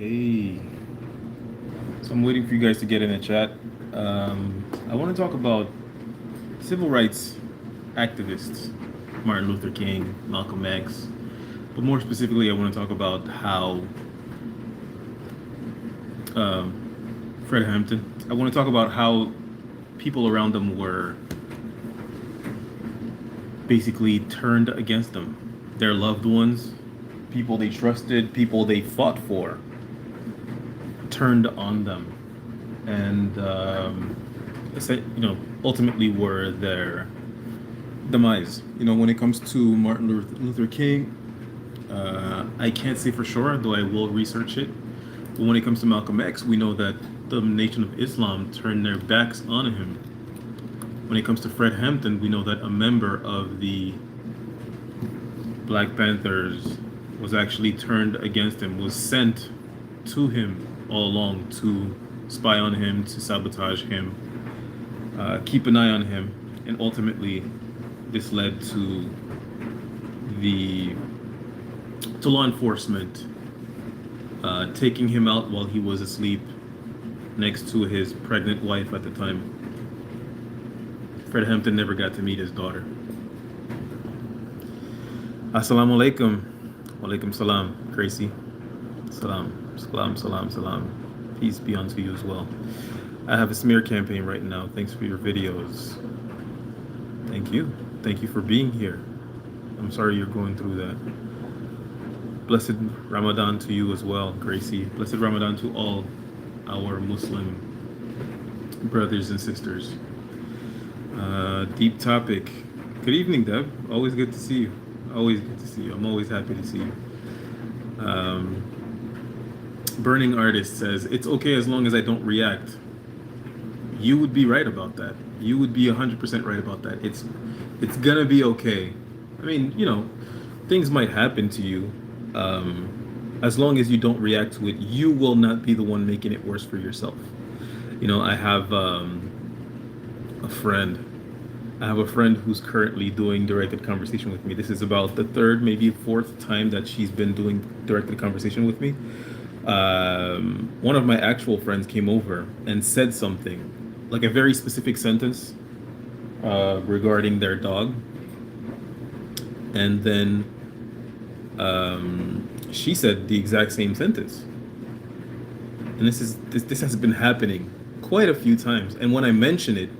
Hey, so I'm waiting for you guys to get in the chat. I want to talk about civil rights activists, Martin Luther King, Malcolm X, but more specifically, I want to talk about how Fred Hampton. I want to talk about how people around them were basically turned against them. Their loved ones, people they trusted, people they fought for, turned on them, and ultimately were their demise. When it comes to Martin Luther King, I can't say for sure, though I will research it. But when it comes to Malcolm X, we know that the Nation of Islam turned their backs on him. When it comes to Fred Hampton, we know that a member of the Black Panthers was actually turned against him, was sent to him all along to spy on him, to sabotage him, keep an eye on him, and ultimately this led the to law enforcement taking him out while he was asleep next to his pregnant wife at the time. Fred Hampton never got to meet his daughter. Assalamu alaikum. Walaikum salam, Gracie. Salam. Salam, salam, salam. Peace be unto you as well. I have a smear campaign right now. Thanks for your videos. Thank you. Thank you for being here. I'm sorry you're going through that. Blessed Ramadan to you as well, Gracie. Blessed Ramadan to all our Muslim brothers and sisters. Deep topic. Good evening, Deb. Always good to see you. Always good to see you. I'm always happy to see you. Burning Artist says, it's okay as long as I don't react. You would be right about that. You would be 100% right about that. It's gonna be okay. I mean, things might happen to you. As long as you don't react to it, you will not be the one making it worse for yourself. I have a friend. I have a friend who's currently doing directed conversation with me. This is about the third, maybe fourth time that she's been doing directed conversation with me. One of my actual friends came over and said something, like a very specific sentence regarding their dog. And then she said the exact same sentence. And this has been happening quite a few times. And when I mention it,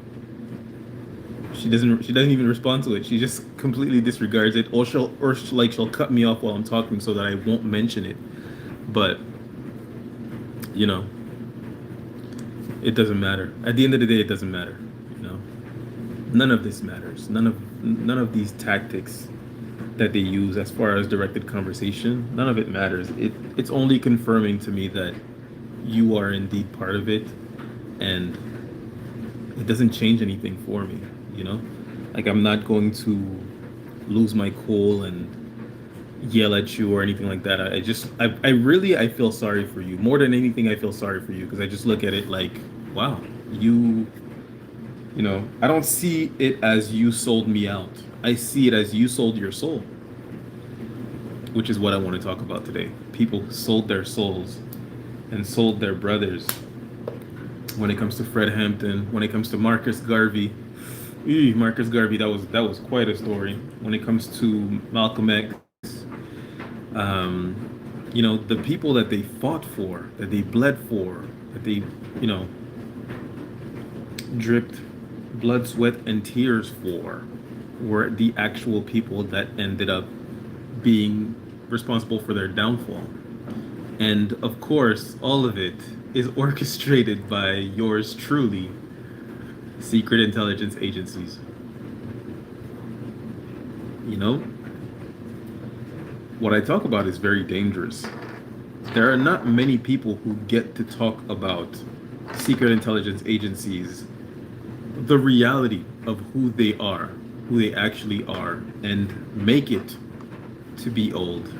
she doesn't even respond to it. She just completely disregards it, or she'll cut me off while I'm talking so that I won't mention it. But it doesn't matter. At the end of the day, it doesn't matter. None of this matters. None of these tactics that they use as far as directed conversation, none of it matters. It's only confirming to me that you are indeed part of it, and it doesn't change anything for me. Like, I'm not going to lose my cool and yell at you or anything like that. I feel sorry for you. More than anything, I feel sorry for you, because I just look at it like, wow, I don't see it as you sold me out. I see it as you sold your soul, which is what I want to talk about today. People sold their souls and sold their brothers. When it comes to Fred Hampton, when it comes to Marcus Garvey, that was quite a story. When it comes to Malcolm X, the people that they fought for, that they bled for, that they, dripped blood, sweat, and tears for, were the actual people that ended up being responsible for their downfall. And of course, all of it is orchestrated by yours truly, secret intelligence agencies. What I talk about is very dangerous. There are not many people who get to talk about secret intelligence agencies, the reality of who they are, who they actually are, and make it to be old.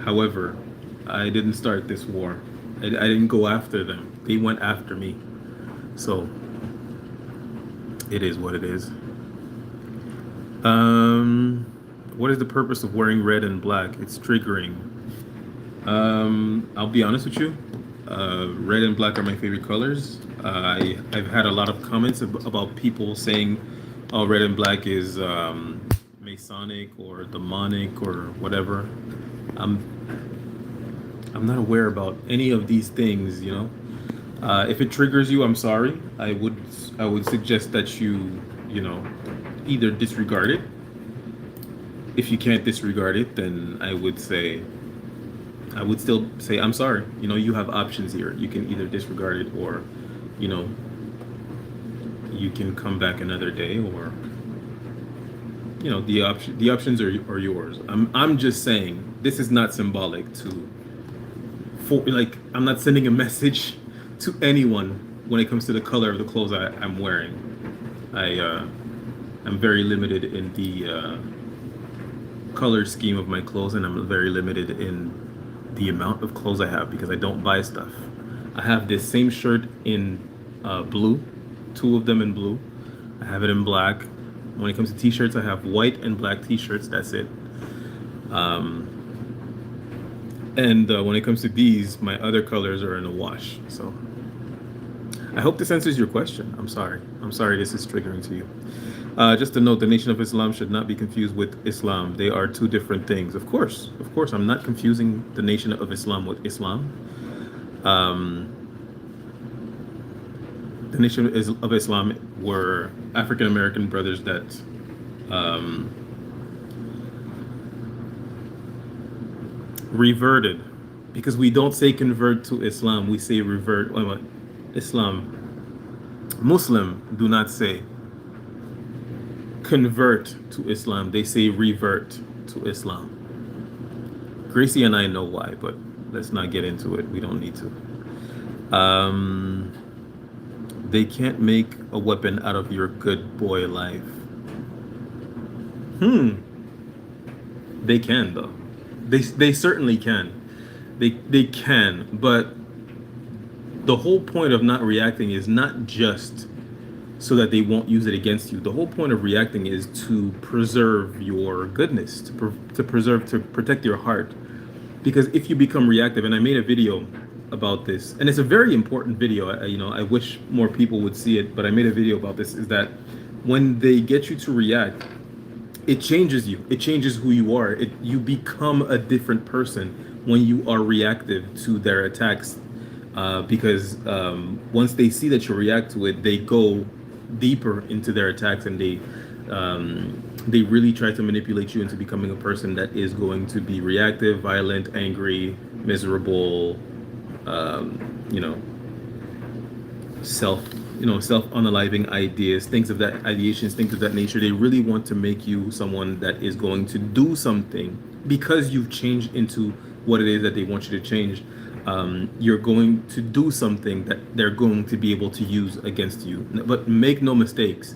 However, I didn't start this war. I didn't go after them. They went after me. So, it is what it is. What is the purpose of wearing red and black? It's triggering. I'll be honest with you. Red and black are my favorite colors. I've had a lot of comments about people saying, "Oh, red and black is Masonic or demonic or whatever." I'm I'm not aware about any of these things. If it triggers you, I'm sorry. I would suggest that you either disregard it. If you can't disregard it, then I would still say I'm sorry. You have options here. You can either disregard it, or you know you can come back another day, or the options are yours. I'm just saying this is not symbolic for, like, I'm not sending a message to anyone when it comes to the color of the clothes I'm wearing. I'm very limited in the color scheme of my clothes, and I'm very limited in the amount of clothes I have because I don't buy stuff. I have this same shirt in blue, two of them in blue. I have it in black. When it comes to t-shirts, I have white and black t-shirts. That's it. And when it comes to these, my other colors are in a wash. So I hope this answers your question. I'm sorry. This is triggering to you. Just to note, the Nation of Islam should not be confused with Islam. They are two different things. Of course, I'm not confusing the Nation of Islam with Islam. The Nation of Islam were African American brothers that reverted, because we don't say convert to Islam, we say revert. Islam, Muslim do not say convert to Islam, they say revert to Islam. Gracie and I know why, but let's not get into it. We don't need to. They can't make a weapon out of your good boy life. They can, though. They certainly can. They can, but the whole point of not reacting is not just so that they won't use it against you. The whole point of reacting is to preserve your goodness, to protect your heart. Because if you become reactive, and I made a video about this, and it's a very important video. I wish more people would see it, but I made a video about this. Is that when they get you to react, it changes you. It changes who you are. You become a different person when you are reactive to their attacks. Because once they see that you react to it, they go deeper into their attacks, and they really try to manipulate you into becoming a person that is going to be reactive, violent, angry, miserable, self-unaliving ideas, things of that nature. They really want to make you someone that is going to do something because you've changed into what it is that they want you to change. You're going to do something that they're going to be able to use against you. But make no mistakes,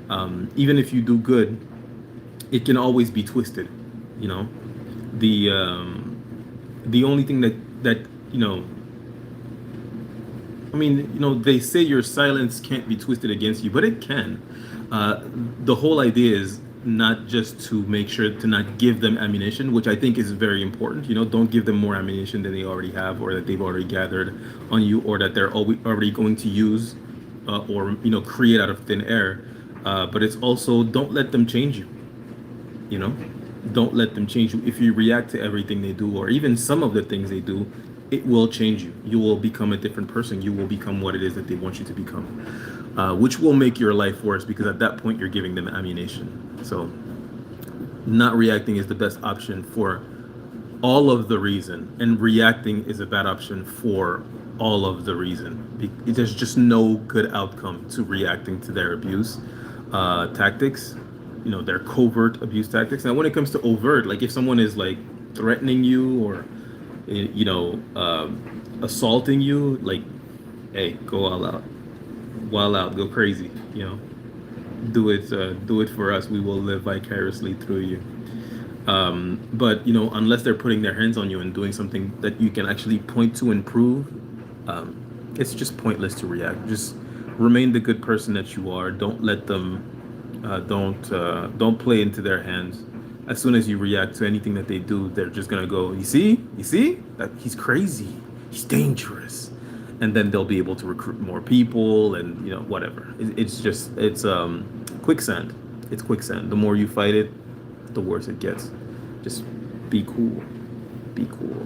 even if you do good, it can always be twisted. The only thing that they say your silence can't be twisted against you, but it can. The whole idea is not just to make sure to not give them ammunition, which I think is very important. Don't give them more ammunition than they already have, or that they've already gathered on you, or that they're already going to use, or create out of thin air. But it's also, don't let them change you. Don't let them change you. If you react to everything they do, or even some of the things they do, it will change you. You will become a different person. You will become what it is that they want you to become, which will make your life worse, because at that point you're giving them ammunition. So not reacting is the best option for all of the reason, and reacting is a bad option for all of the reason. There's just no good outcome to reacting to their abuse tactics, their covert abuse tactics. Now, when it comes to overt, like if someone is like threatening you, or assaulting you, like, hey, go all out, wild out, go crazy, do it for us. We will live vicariously through you. But unless they're putting their hands on you and doing something that you can actually point to and prove, it's just pointless to react. Just remain the good person that you are. Don't let them don't play into their hands. as soon as you react to anything that they do, they're just gonna go, you see, that he's crazy, he's dangerous, and then they'll be able to recruit more people, and whatever. It's just quicksand. It's quicksand. The more you fight it, the worse it gets. Just be cool. Be cool.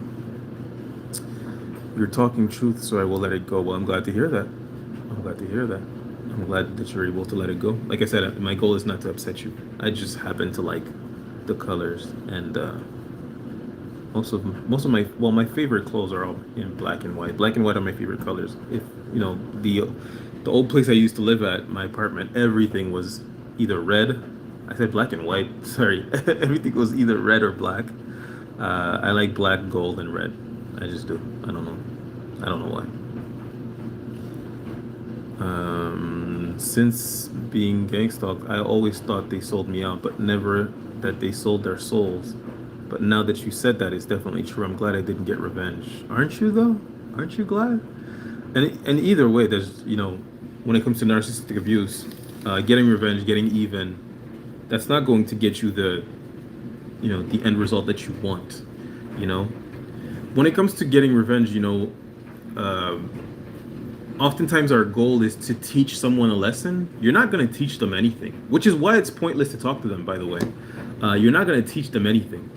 You're talking truth, so I will let it go. Well, I'm glad to hear that. I'm glad to hear that. I'm glad that you're able to let it go. Like I said, my goal is not to upset you. I just happen to like the colors, and most of my favorite clothes are all in black and white. Black and white are my favorite colors. If the old place I used to live at, my apartment, everything was either red. I said black and white. Sorry, everything was either red or black. I like black, gold, and red. I just do. I don't know. I don't know why. Since being gang stalked, I always thought they sold me out, but never that they sold their souls. But now that you said that, it's definitely true. I'm glad I didn't get revenge. Aren't you though? Aren't you glad? And either way, there's when it comes to narcissistic abuse, getting revenge, getting even, that's not going to get you the end result that you want. When it comes to getting revenge, oftentimes our goal is to teach someone a lesson. You're not going to teach them anything, which is why it's pointless to talk to them, by the way. You're not going to teach them anything.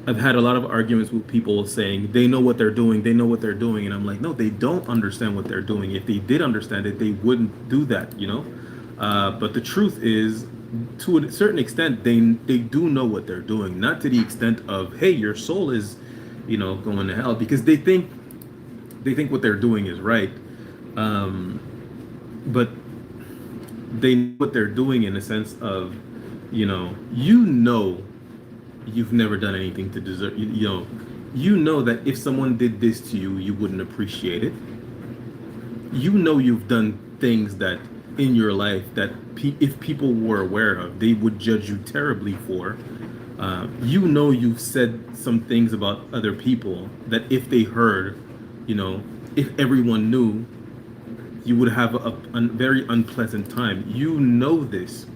I've had a lot of arguments with people saying they know what they're doing, and I'm like, no, they don't understand what they're doing. If they did understand it, they wouldn't do that. But the truth is, to a certain extent, they do know what they're doing, not to the extent of, hey, your soul is going to hell, because they think what they're doing is right, but they know what they're doing in the sense of you've never done anything to deserve, that if someone did this to you, you wouldn't appreciate it. You've done things that in your life that if people were aware of, they would judge you terribly for. You've said some things about other people that if they heard, if everyone knew, you would have a very unpleasant time. This,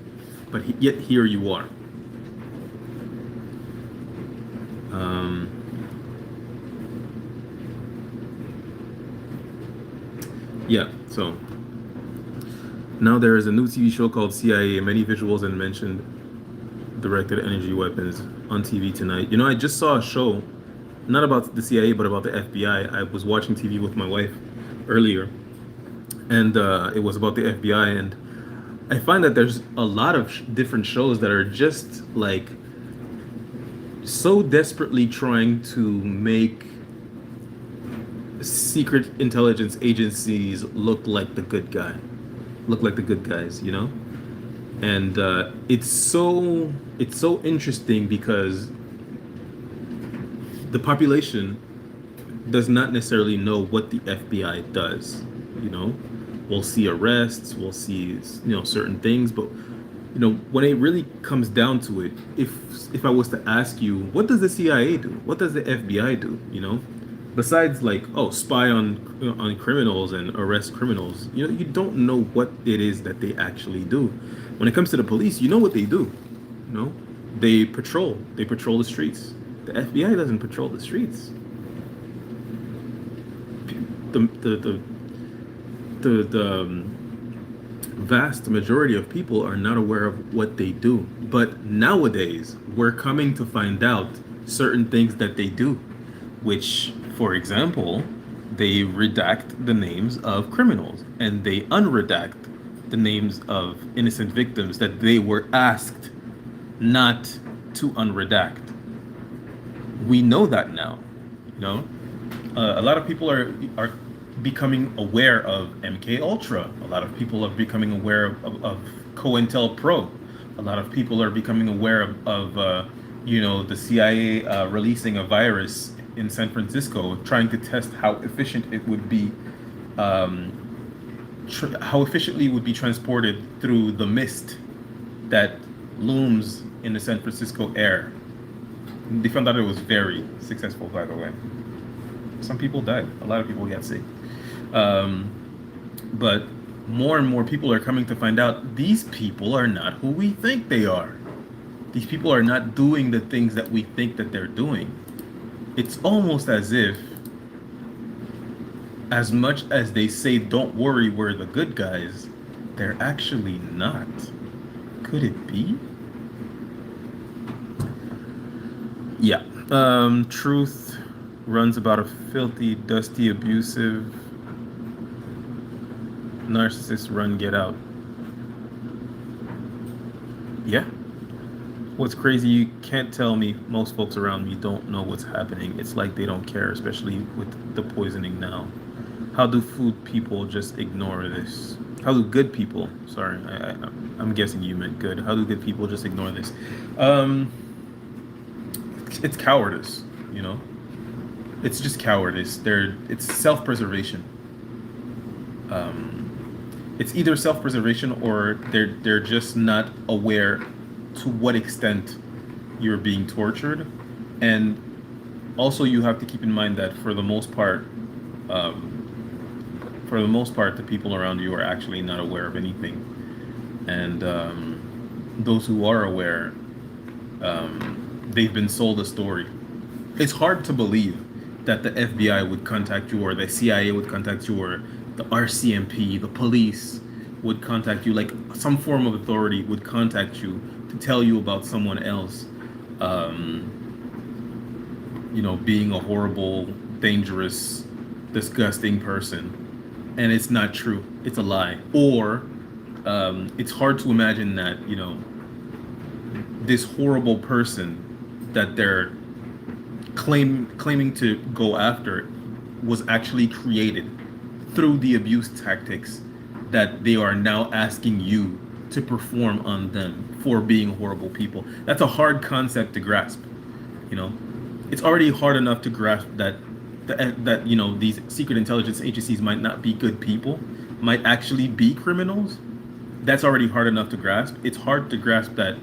but yet here you are. Yeah, so now there is a new TV show called CIA. Many visuals and mentioned directed energy weapons on TV tonight. I just saw a show, not about the CIA, but about the FBI. I was watching TV with my wife earlier, and it was about the FBI. And I find that there's a lot of different shows that are just like so desperately trying to make secret intelligence agencies look like the good guys, and it's so interesting because the population does not necessarily know what the FBI does. We'll see arrests, we'll see certain things, but when it really comes down to it, if I was to ask you, what does the CIA do? What does the FBI do? Besides spy on criminals and arrest criminals, you don't know what it is that they actually do. When it comes to the police, you know what they do. They patrol the streets. The FBI doesn't patrol the streets. The vast majority of people are not aware of what they do. But nowadays, we're coming to find out certain things that they do, which, for example, they redact the names of criminals and they unredact the names of innocent victims that they were asked not to unredact. We know that now. A lot of people are becoming aware of MK Ultra. A lot of people are becoming aware of COINTELPRO. A lot of people are becoming aware of the CIA releasing a virus in San Francisco, trying to test how efficient it would be, how efficiently it would be transported through the mist that looms in the San Francisco air. They found out it was very successful, by the way. Some people died. A lot of people got sick. But more and more people are coming to find out these people are not who we think they are. These people are not doing the things that we think that they're doing. It's almost as if, as much as they say, don't worry, we're the good guys, they're actually not. Could it be? Yeah. Truth runs about a filthy, dusty, abusive narcissist run, get out. Yeah. What's crazy, you can't tell me most folks around me don't know what's happening. It's like they don't care, especially with the poisoning now. How do food people just ignore this? How do good people, sorry, I'm guessing you meant good. How do good people just ignore this? It's cowardice, you know? It's just cowardice. It's self-preservation. It's either self-preservation or they're just not aware to what extent you're being tortured. And also you have to keep in mind that for the most part, the people around you are actually not aware of anything. And those who are aware, they've been sold a story. It's hard to believe that the FBI would contact you, or the CIA would contact you, or the RCMP, the police would contact you, like some form of authority would contact you to tell you about someone else, being a horrible, dangerous, disgusting person. And it's not true. It's a lie. Or it's hard to imagine that, this horrible person that they're claiming to go after was actually created through the abuse tactics that they are now asking you to perform on them for being horrible people. That's a hard concept to grasp. It's already hard enough to grasp that these secret intelligence agencies might not be good people, might actually be criminals. That's already hard enough to grasp. It's hard to grasp that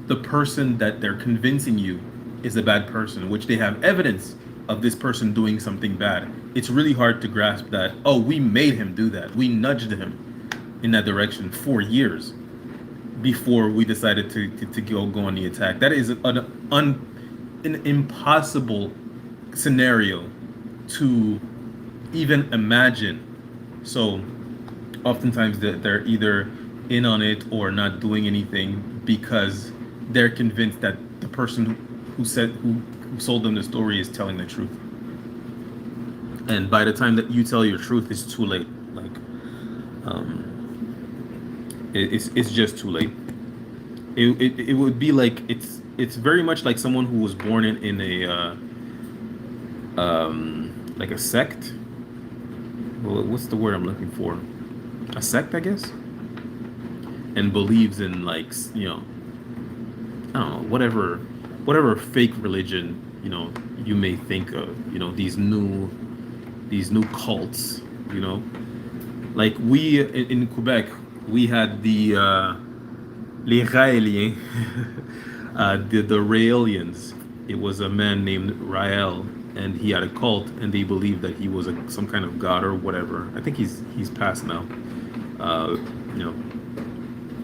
the person that they're convincing you is a bad person, which they have evidence of this person doing something bad. It's really hard to grasp that, oh, we made him do that. We nudged him in that direction for years before we decided to go on the attack. That is an impossible scenario to even imagine. So oftentimes they're either in on it or not doing anything because they're convinced that the person who sold them the story is telling the truth. And by the time that you tell your truth, it's too late. Like, it's just too late. It would be like it's very much like someone who was born in a like a sect. Well, what's the word I'm looking for? A sect, I guess. And believes in, like, I don't know, whatever fake religion, you may think of, these new cults, like we in Quebec, we had the les Raéliens, the Raelians. It was a man named Rael, and he had a cult, and they believed that he was some kind of god or whatever. I think he's passed now.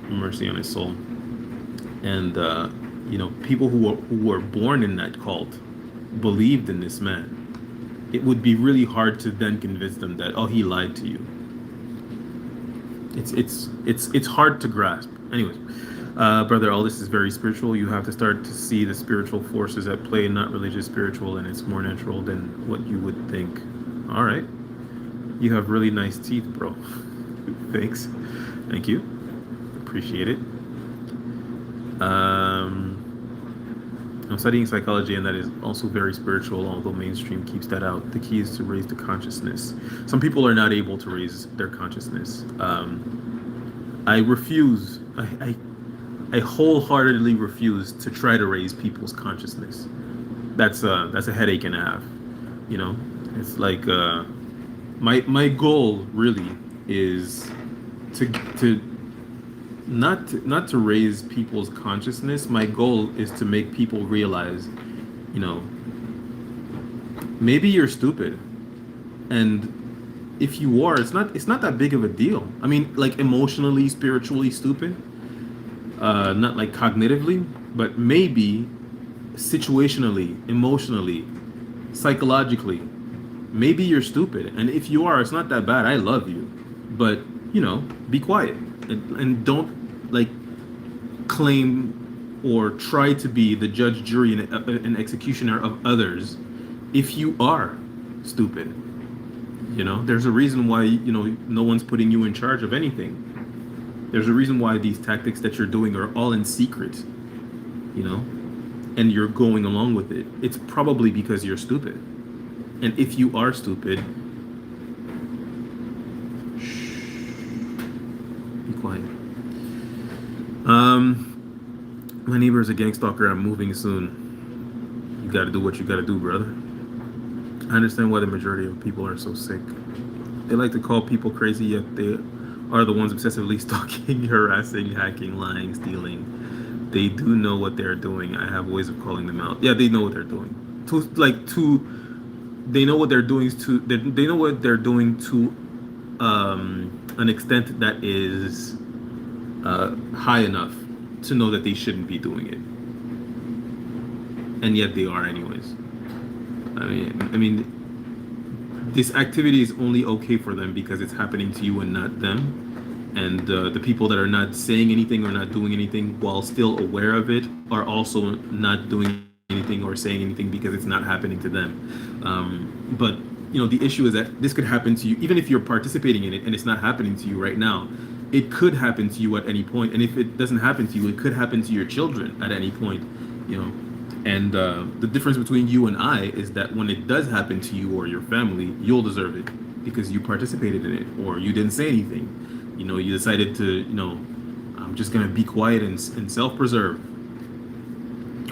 Mercy on his soul. And people who were born in that cult believed in this man. It would be really hard to then convince them that, oh, he lied to you. It's hard to grasp. Anyways, brother, all this is very spiritual. You have to start to see the spiritual forces at play, not religious, spiritual, and it's more natural than what you would think. All right. You have really nice teeth, bro. Thanks. Thank you. Appreciate it. I'm studying psychology, and that is also very spiritual, although mainstream keeps that out. The key is to raise the consciousness. Some people are not able to raise their consciousness. I refuse. I wholeheartedly refuse to try to raise people's consciousness. That's a headache and a half. It's like my goal really is to not to raise people's consciousness. My goal is to make people realize, maybe you're stupid, and if you are, it's not that big of a deal. I mean, like emotionally, spiritually stupid, not like cognitively. But maybe situationally, emotionally, psychologically, maybe you're stupid. And if you are, it's not that bad. I love you. But, be quiet and don't like claim or try to be the judge, jury, and executioner of others if you are stupid. There's a reason why, no one's putting you in charge of anything. There's a reason why these tactics that you're doing are all in secret, and you're going along with it. It's probably because you're stupid. And if you are stupid, be quiet. My neighbor is a gang stalker. I'm moving soon. You gotta do what you gotta do, brother. I understand why the majority of people are so sick. They like to call people crazy, yet they are the ones obsessively stalking, harassing, hacking, lying, stealing. They do know what they're doing. I have ways of calling them out. Yeah, they know what they're doing. They know what they're doing they know what they're doing to an extent that is high enough to know that they shouldn't be doing it, and yet they are anyways. I mean, this activity is only okay for them because it's happening to you and not them. And the people that are not saying anything or not doing anything while still aware of it are also not doing anything or saying anything because it's not happening to them. But the issue is that this could happen to you even if you're participating in it and it's not happening to you right now. It could happen to you at any point, and if it doesn't happen to you, it could happen to your children at any point. And the difference between you and I is that when it does happen to you or your family, you'll deserve it because you participated in it or you didn't say anything. You decided to, I'm just gonna be quiet and self-preserve.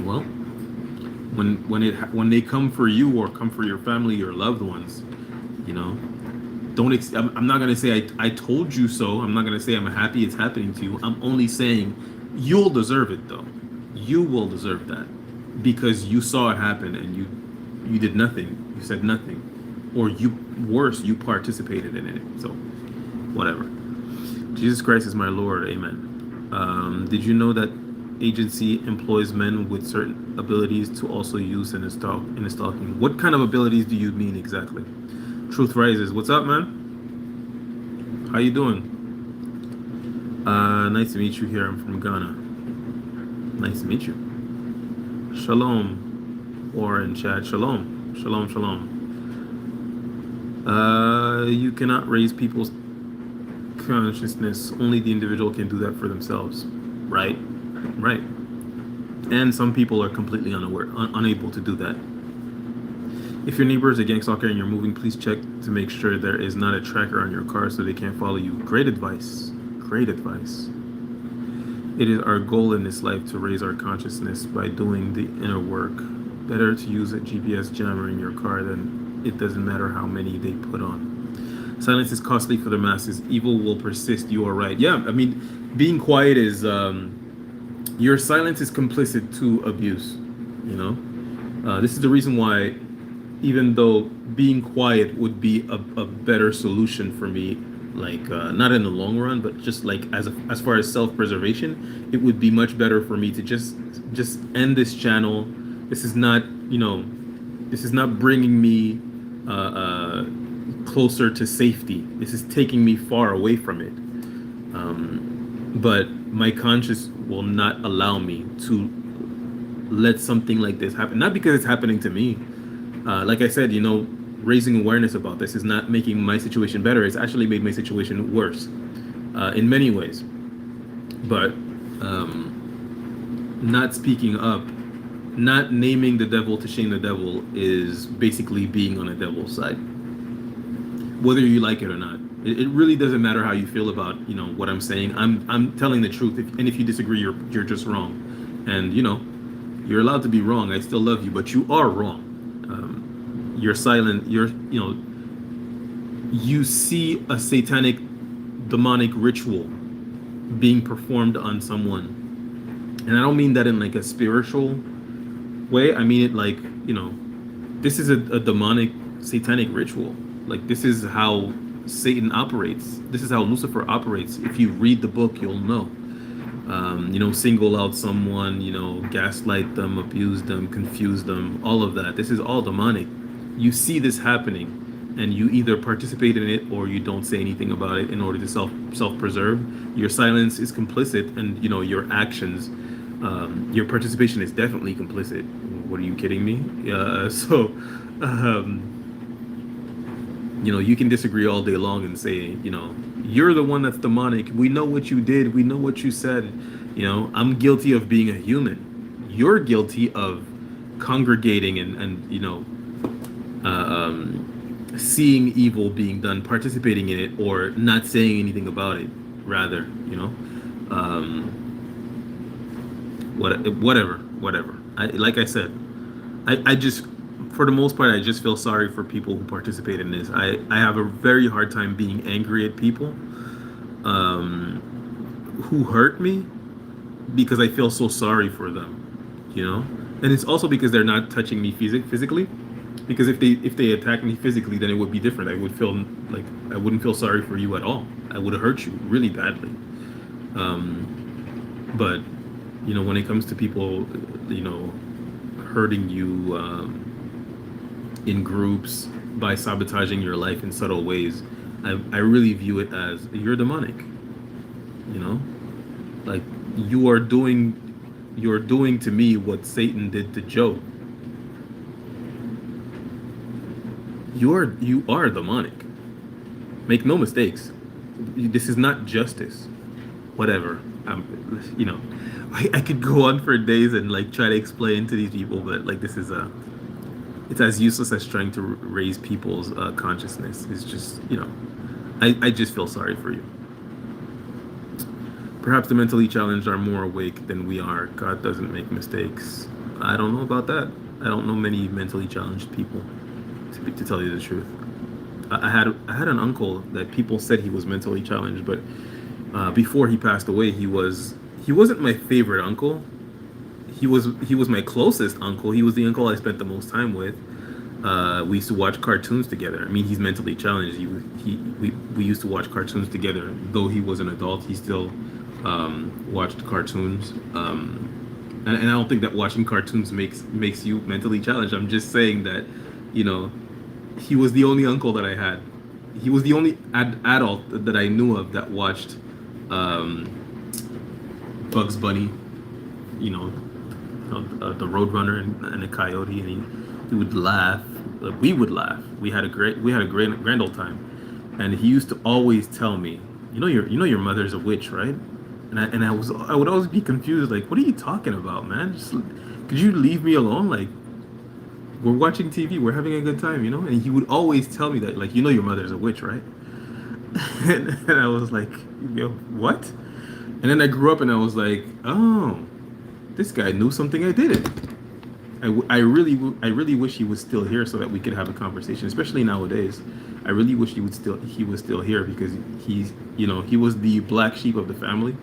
Well, when they come for you or come for your family, your loved ones, I'm not gonna say I told you so. I'm not gonna say I'm happy it's happening to you. I'm only saying you'll deserve it though. You will deserve that because you saw it happen and you did nothing. You said nothing, or you participated in it. So whatever. Jesus Christ is my Lord. Amen. Did you know that agency employs men with certain abilities to also use in a stalking? What kind of abilities do you mean exactly? Truth Rises. What's up, man? How you doing? Nice to meet you here. I'm from Ghana. Nice to meet you. Shalom. Or in chat. Shalom. Shalom, shalom. You cannot raise people's consciousness. Only the individual can do that for themselves. Right? Right. And some people are completely unable to do that. If your neighbor is a gang stalker and you're moving, please check to make sure there is not a tracker on your car so they can't follow you. Great advice. Great advice. It is our goal in this life to raise our consciousness by doing the inner work. Better to use a GPS jammer in your car than it doesn't matter how many they put on. Silence is costly for the masses. Evil will persist. You are right. Yeah, I mean, being quiet is... your silence is complicit to abuse. This is the reason why, even though being quiet would be a better solution for me, like not in the long run, but just like as far as self-preservation, it would be much better for me to just end this channel. This is not bringing me closer to safety. This is taking me far away from it. But my conscience will not allow me to let something like this happen. Not because it's happening to me. Like I said, raising awareness about this is not making my situation better. It's actually made my situation worse in many ways. But not speaking up, not naming the devil to shame the devil is basically being on the devil's side, whether you like it or not. It really doesn't matter how you feel about what I'm saying. I'm telling the truth, and if you disagree, you're just wrong. And you're allowed to be wrong. I still love you, but you are wrong. You're silent. You see a satanic, demonic ritual being performed on someone, and I don't mean that in like a spiritual way. I mean it like this is a demonic, satanic ritual. Like this is how Satan operates. This is how Lucifer operates. If you read the book, you'll know. Single out someone, gaslight them, abuse them, confuse them, all of that. This is all demonic. You see this happening, and you either participate in it or you don't say anything about it in order to self preserve. Your silence is complicit, and your actions, your participation is definitely complicit. What are you kidding me? You can disagree all day long and say, you're the one that's demonic. We know what you did. We know what you said. I'm guilty of being a human. You're guilty of congregating and seeing evil being done, participating in it, or not saying anything about it. Rather, whatever. Like I said, I just, for the most part, I just feel sorry for people who participate in this. I have a very hard time being angry at people who hurt me because I feel so sorry for them. And it's also because they're not touching me physically. Because if they attack me physically, then it would be different. I would feel like I wouldn't feel sorry for you at all. I would have hurt you really badly. But when it comes to people, hurting you in groups by sabotaging your life in subtle ways, I really view it as you're demonic. Like you're doing to me what Satan did to Job. You are demonic. Make no mistakes. This is not justice. Whatever. I could go on for days and try to explain to these people, but this is it's as useless as trying to raise people's consciousness. It's just I just feel sorry for you. Perhaps the mentally challenged are more awake than we are. God doesn't make mistakes. I don't know about that. I don't know many mentally challenged people, to tell you the truth. I had an uncle that people said he was mentally challenged, but before he passed away, he wasn't my favorite uncle. He was my closest uncle. He was the uncle I spent the most time with. We used to watch cartoons together. I mean, he's mentally challenged. We used to watch cartoons together. Though he was an adult, he still watched cartoons. And I don't think that watching cartoons makes you mentally challenged. I'm just saying that, he was the only uncle that I had. He was the only adult that I knew of that watched Bugs Bunny, the Roadrunner and the Coyote, and he would laugh. We would laugh. We had a grand old time, and he used to always tell me, your mother's a witch, right? And I would always be confused, like, what are you talking about, man? Just could you leave me alone? Like, we're watching TV, we're having a good time, And he would always tell me that, like, your mother's a witch, right? and I was like, what? And then I grew up and I was like, oh, this guy knew something I didn't. I really wish he was still here so that we could have a conversation, especially nowadays. I really wish he was still here because he was the black sheep of the family.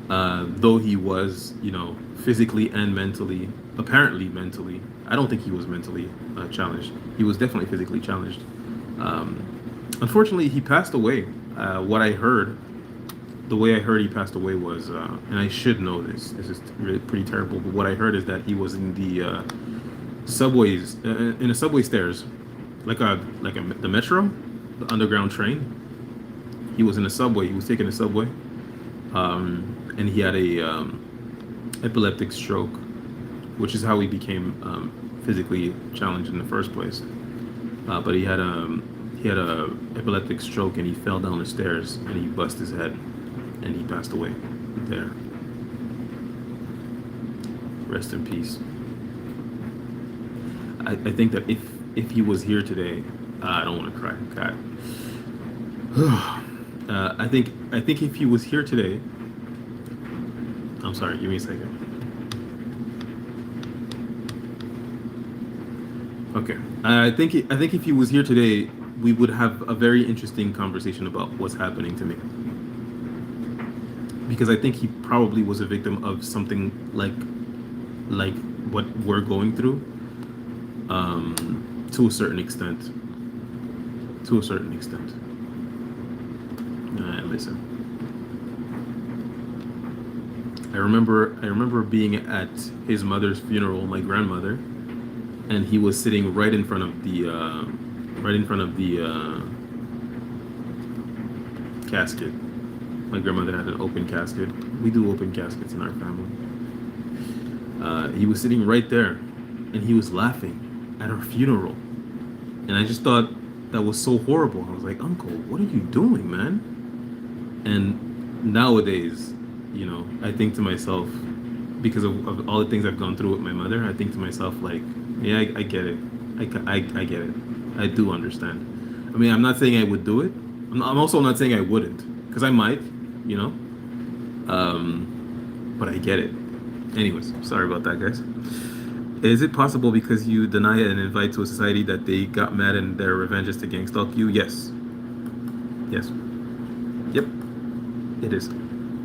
Though he was, physically and mentally, apparently mentally, I don't think he was mentally challenged. He was definitely physically challenged. Unfortunately, he passed away. The way I heard he passed away was, and I should know this. This is really pretty terrible. But what I heard is that he was in the subways, in the subway stairs, the metro, the underground train. He was in a subway. He was taking a subway, and he had a epileptic stroke, which is how he became physically challenged in the first place. But he had a epileptic stroke and he fell down the stairs and he busted his head and he passed away there. Rest in peace. I think that if he was here today, I don't want to cry. God. I think if he was here today, I'm sorry. Give me a second. Okay. I think if he was here today, we would have a very interesting conversation about what's happening to me. Because I think he probably was a victim of something like what we're going through, to a certain extent. Listen. I remember being at his mother's funeral, my grandmother, and he was sitting right in front of the casket. My grandmother had an open casket. We do open caskets in our family. He was sitting right there, and he was laughing at her funeral, and I just thought that was so horrible. I was like, Uncle, what are you doing, man? And nowadays, I think to myself, because of all the things I've gone through with my mother, I think to myself, like, yeah, I get it. I get it. I do understand. I mean, I'm not saying I would do it. I'm also not saying I wouldn't, because I might, you know. But I get it. Anyways, sorry about that, guys. Is it possible because you deny and invite to a society that they got mad and their revenge is to gang stalk you? Yes. Yes. Yep. It is.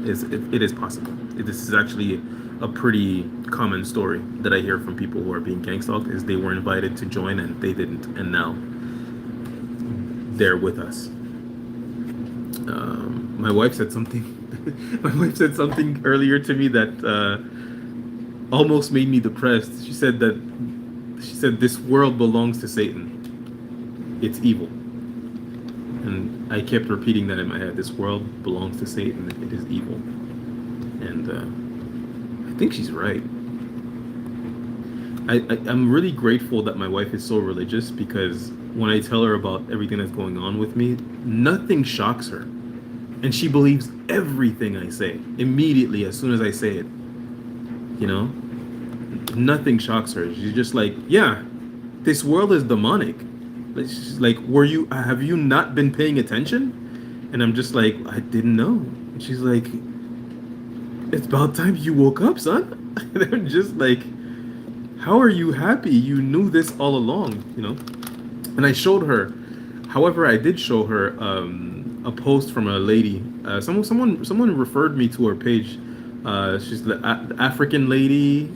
It is possible. This is actually a pretty common story that I hear from people who are being gang stalked is they were invited to join and they didn't, and now they're with us. My wife said something. My wife said something earlier to me that almost made me depressed. She said this world belongs to Satan. It's evil. And I kept repeating that in my head. This world belongs to Satan. It is evil. And I think she's right. I'm really grateful that my wife is so religious because when I tell her about everything that's going on with me, nothing shocks her. And she believes everything I say immediately as soon as I say it. You know? Nothing shocks her. She's just like, yeah, this world is demonic. She's like, have you not been paying attention? And I'm just like, I didn't know. And she's like, it's about time you woke up, son. And I'm just like, how are you happy? You knew this all along, you know? And I showed her, however, I did show her a post from a lady. Someone referred me to her page. She's the African lady,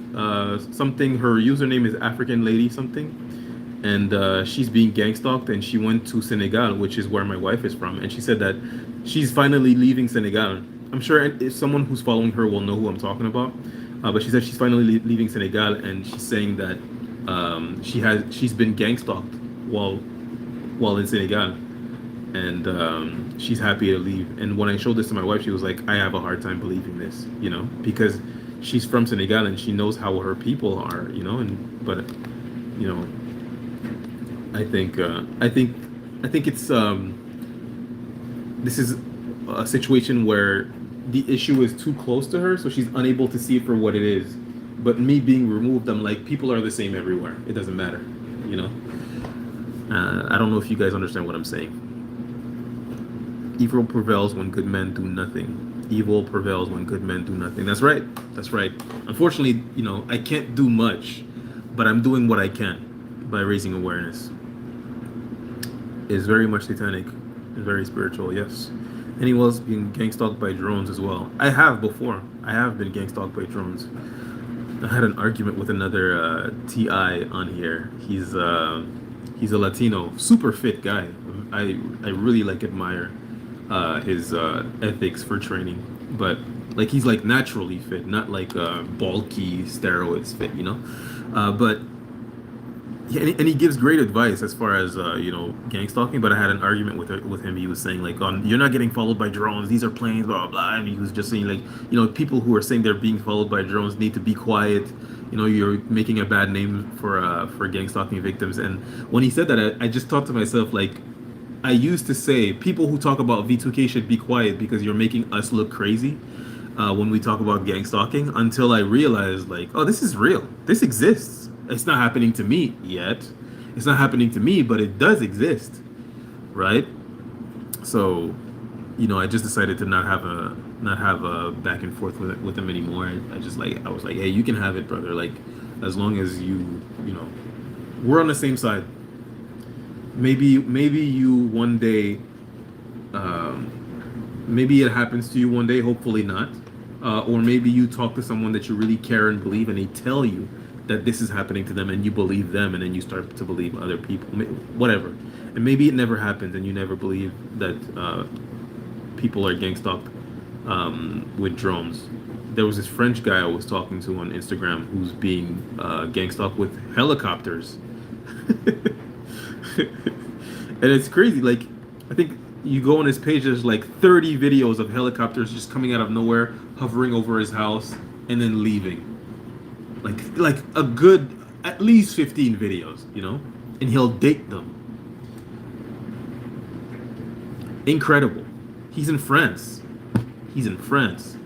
something. Her username is African lady something, and she's being gang stalked. And she went to Senegal, which is where my wife is from. And she said that she's finally leaving Senegal. I'm sure if someone who's following her will know who I'm talking about. But she said she's finally leaving Senegal, and she's saying that she's been gang stalked while in Senegal, and she's happy to leave. And when I showed this to my wife, she was like, I have a hard time believing this, you know, because she's from Senegal and she knows how her people are, you know. And but you know, I think it's this is a situation where the issue is too close to her, so she's unable to see it for what it is. But me being removed, I'm like, people are the same everywhere. It doesn't matter, you know. I don't know if you guys understand what I'm saying. Evil prevails when good men do nothing. Evil prevails when good men do nothing. That's right. That's right. Unfortunately, you know, I can't do much, but I'm doing what I can by raising awareness. It's very much satanic and very spiritual, yes. And he was being gang stalked by drones as well. I have before. I have been gang stalked by drones. I had an argument with another TI on here. He's a Latino, super fit guy. I really admire his ethics for training, but like he's like naturally fit, not like bulky steroids fit, you know. But yeah, and he gives great advice as far as you know, gang stalking. But I had an argument with him. He was saying like, you're not getting followed by drones. These are planes, blah blah blah. And he was just saying like, you know, people who are saying they're being followed by drones need to be quiet. You know, you're making a bad name for gang stalking victims. And when he said that, I just thought to myself like, I used to say people who talk about V2K should be quiet because you're making us look crazy when we talk about gang stalking. Until I realized like, oh, this is real. This exists. It's not happening to me yet. It's not happening to me, but it does exist, right? So, you know, I just decided to not have a back and forth with him anymore. I was like, hey, you can have it, brother. Like, as long as you know, we're on the same side. Maybe you one day, maybe it happens to you one day. Hopefully not. Or maybe you talk to someone that you really care and believe, and they tell you that this is happening to them, and you believe them, and then you start to believe other people, whatever. And maybe it never happens, and you never believe that people are gang stalked with drones. there was this French guy I was talking to on Instagram who's being gang stalked with helicopters. And it's crazy. Like, I think you go on his page, there's like 30 videos of helicopters just coming out of nowhere, hovering over his house, and then leaving. Like a good, at least 15 videos, you know? And he'll date them. Incredible. He's in France. He's in France.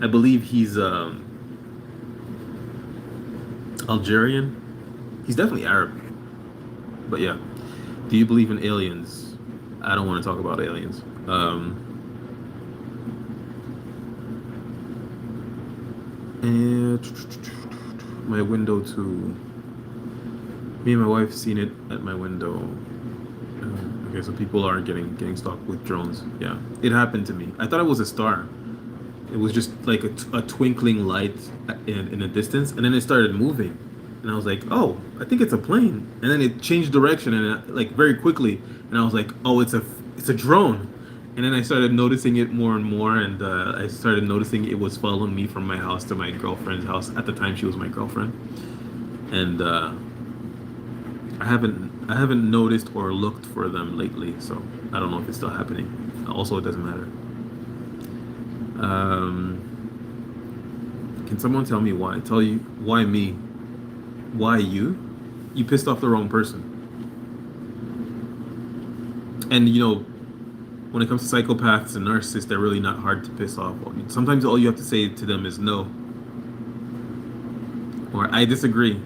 I believe he's Algerian. He's definitely Arab. But yeah. Do you believe in aliens? I don't want to talk about aliens. And my window too. Me and my wife seen it at my window. Okay, so people are getting stalked with drones. Yeah, it happened to me. I thought it was a star. It was just like a twinkling light in the distance, and then it started moving. And I was like, oh, I think it's a plane. And then it changed direction, and like very quickly. And I was like, oh, it's a drone. And then I started noticing it more and more, and I started noticing it was following me from my house to my girlfriend's house. At the time, she was my girlfriend. And I haven't noticed or looked for them lately, so I don't know if it's still happening. Also, it doesn't matter. Can someone tell me why? Tell you why me? Why you? You pissed off the wrong person. And you know, when it comes to psychopaths and narcissists, they're really not hard to piss off. Sometimes all you have to say to them is no, or I disagree,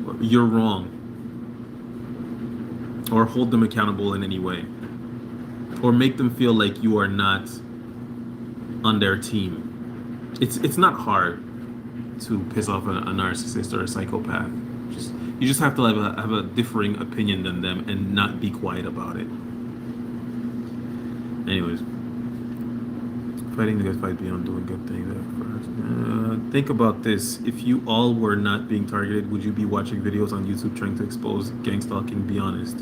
or you're wrong, or hold them accountable in any way, or make them feel like you are not on their team. It's not hard to piss off a narcissist or a psychopath. You just have to have a differing opinion than them and not be quiet about it. Anyways, fighting the good fight beyond doing good things at first. Think about this. If you all were not being targeted, would you be watching videos on YouTube trying to expose gang stalking? Be honest.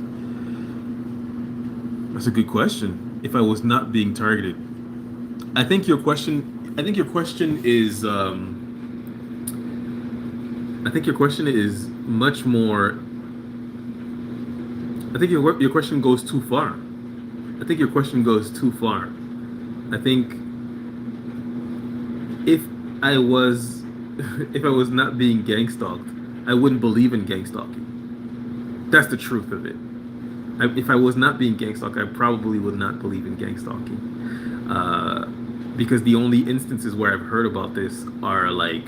That's a good question. If I was not being targeted, I think your question is much more. I think your question goes too far. I think your question goes too far. I think if I was not being gang stalked, I wouldn't believe in gang stalking. That's the truth of it. If I was not being gang stalked, I probably would not believe in gang stalking. Because the only instances where I've heard about this are like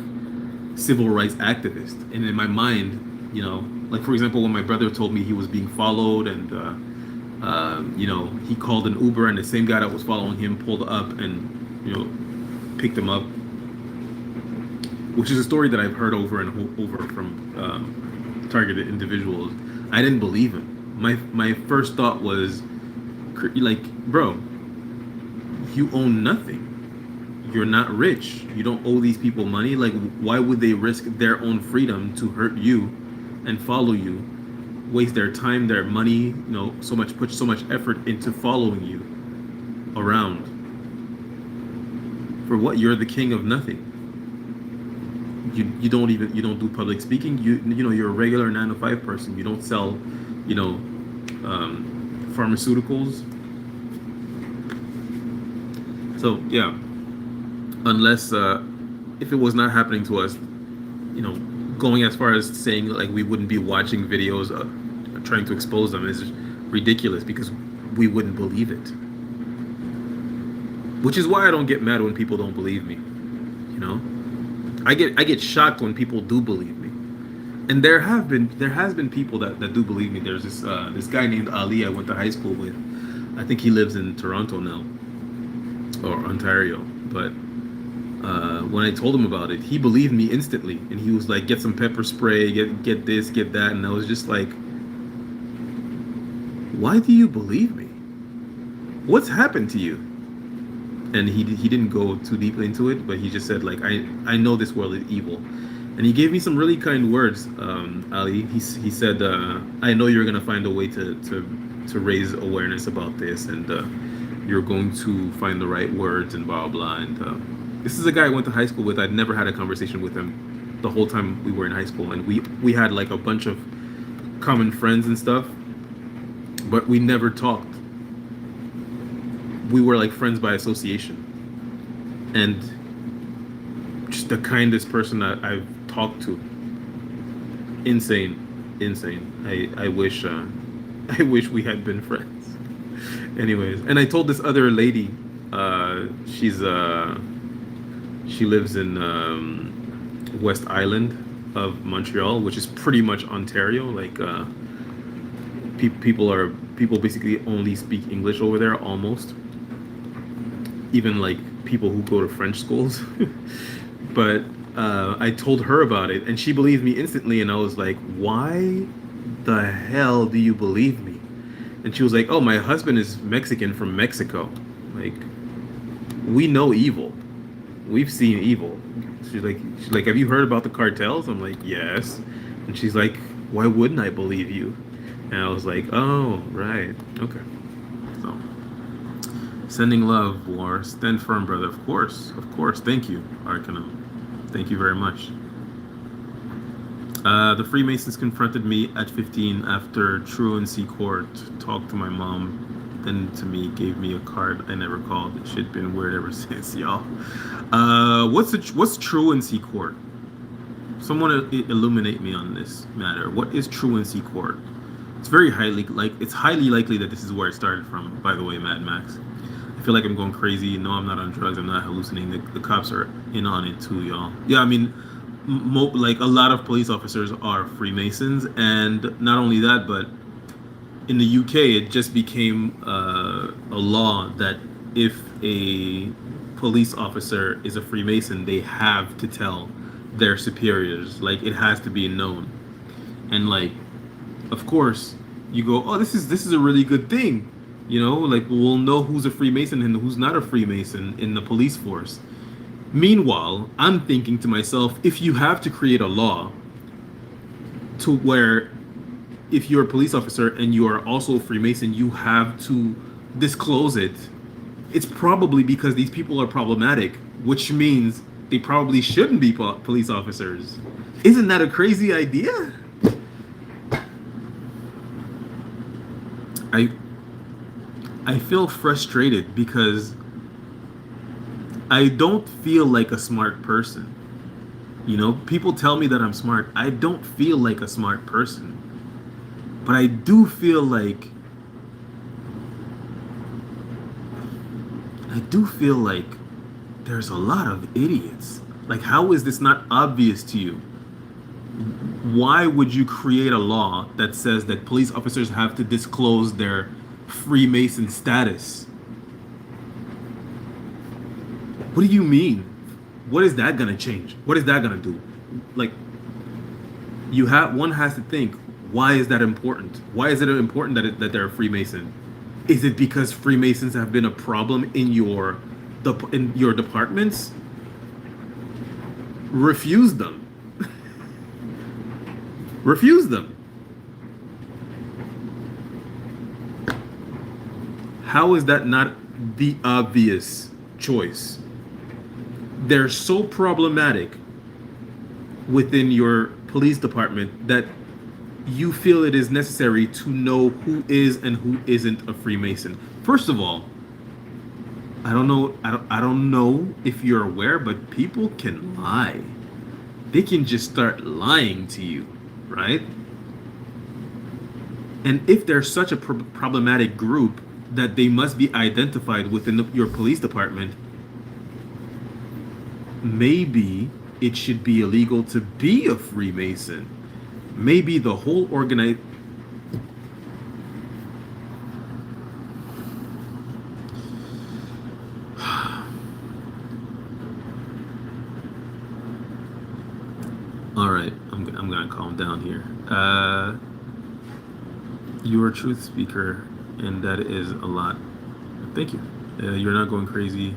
civil rights activists. And in my mind, you know, like for example, when my brother told me he was being followed and you know, he called an Uber and the same guy that was following him pulled up and, you know, picked him up, which is a story that I've heard over and over from targeted individuals. I didn't believe him. My first thought was, like, bro, you own nothing. You're not rich. You don't owe these people money. Like, why would they risk their own freedom to hurt you and follow you? Waste their time, their money, you know, put so much effort into following you around. For what? You're the king of nothing. You don't do public speaking. You know, you're a regular 9-to-5 person. You don't sell, you know, pharmaceuticals. So yeah, unless if it was not happening to us, you know, going as far as saying like we wouldn't be watching videos trying to expose them is ridiculous because we wouldn't believe it. Which is why I don't get mad when people don't believe me. You know, I get shocked when people do believe me, and there has been people that do believe me. There's this guy named Ali I went to high school with. I think he lives in Toronto now or Ontario, but when I told him about it, he believed me instantly, and he was like, "Get some pepper spray, get this, get that," and I was just like, "Why do you believe me? What's happened to you?" And he didn't go too deeply into it, but he just said like, I know this world is evil, and he gave me some really kind words. Ali, he said, "I know you're gonna find a way to raise awareness about this, and you're going to find the right words and blah blah." And This is a guy I went to high school with. I'd never had a conversation with him the whole time we were in high school, and we had like a bunch of common friends and stuff, but we never talked. We were like friends by association, and just the kindest person that I've talked to. Insane, insane. I wish I wish we had been friends. Anyways, and I told this other lady, she lives in West Island of Montreal, which is pretty much Ontario. Like people basically only speak English over there almost. Even like people who go to French schools. But I told her about it, and she believed me instantly. And I was like, "Why the hell do you believe me?" And she was like, "Oh, my husband is Mexican from Mexico. Like, we know evil. We've seen evil." She's like, "Have you heard about the cartels?" I'm like, "Yes." And she's like, "Why wouldn't I believe you?" And I was like, "Oh, right, okay." So, sending love, War. Stand firm, brother. Of course, of course. Thank you, Arcanum. Thank you very much. The Freemasons confronted me at 15 after truancy court. Talked to my mom, then to me, gave me a card I never called. Shit been weird ever since, y'all. What's truancy court? Someone illuminate me on this matter. What is truancy court? It's it's highly likely that this is where it started from. By the way, Mad Max. I feel like I'm going crazy. No, I'm not on drugs. I'm not hallucinating. The cops are in on it too, y'all. Yeah, I mean, like a lot of police officers are Freemasons, and not only that, but in the UK, it just became a law that if a police officer is a Freemason, they have to tell their superiors. Like, it has to be known. And like, of course, you go, "Oh, this is a really good thing." Like, we'll know who's a Freemason and who's not a Freemason in the police force. Meanwhile, I'm thinking to myself, if you have to create a law to where if you're a police officer and you are also a Freemason, you have to disclose it, it's probably because these people are problematic, which means they probably shouldn't be police officers. Isn't that a crazy idea? I feel frustrated because I don't feel like a smart person. People tell me that I'm smart. I don't feel like a smart person. But I do feel like there's a lot of idiots. Like, how is this not obvious to you? Why would you create a law that says that police officers have to disclose their Freemason status? What do you mean? What is that gonna change? What is that gonna do? Like, one has to think, why is that important? Why is it important that they're a Freemason? Is it because Freemasons have been a problem in your departments? Refuse them. Refuse them. How is that not the obvious choice? They're so problematic within your police department that you feel it is necessary to know who is and who isn't a Freemason. First of all, I don't know if you're aware, but people can lie. They can just start lying to you, right? And if they're such a problematic group that they must be identified within your police department, maybe it should be illegal to be a Freemason. Maybe the whole All right, I'm gonna calm down here. You're a truth speaker, and that is a lot. Thank you. You're not going crazy.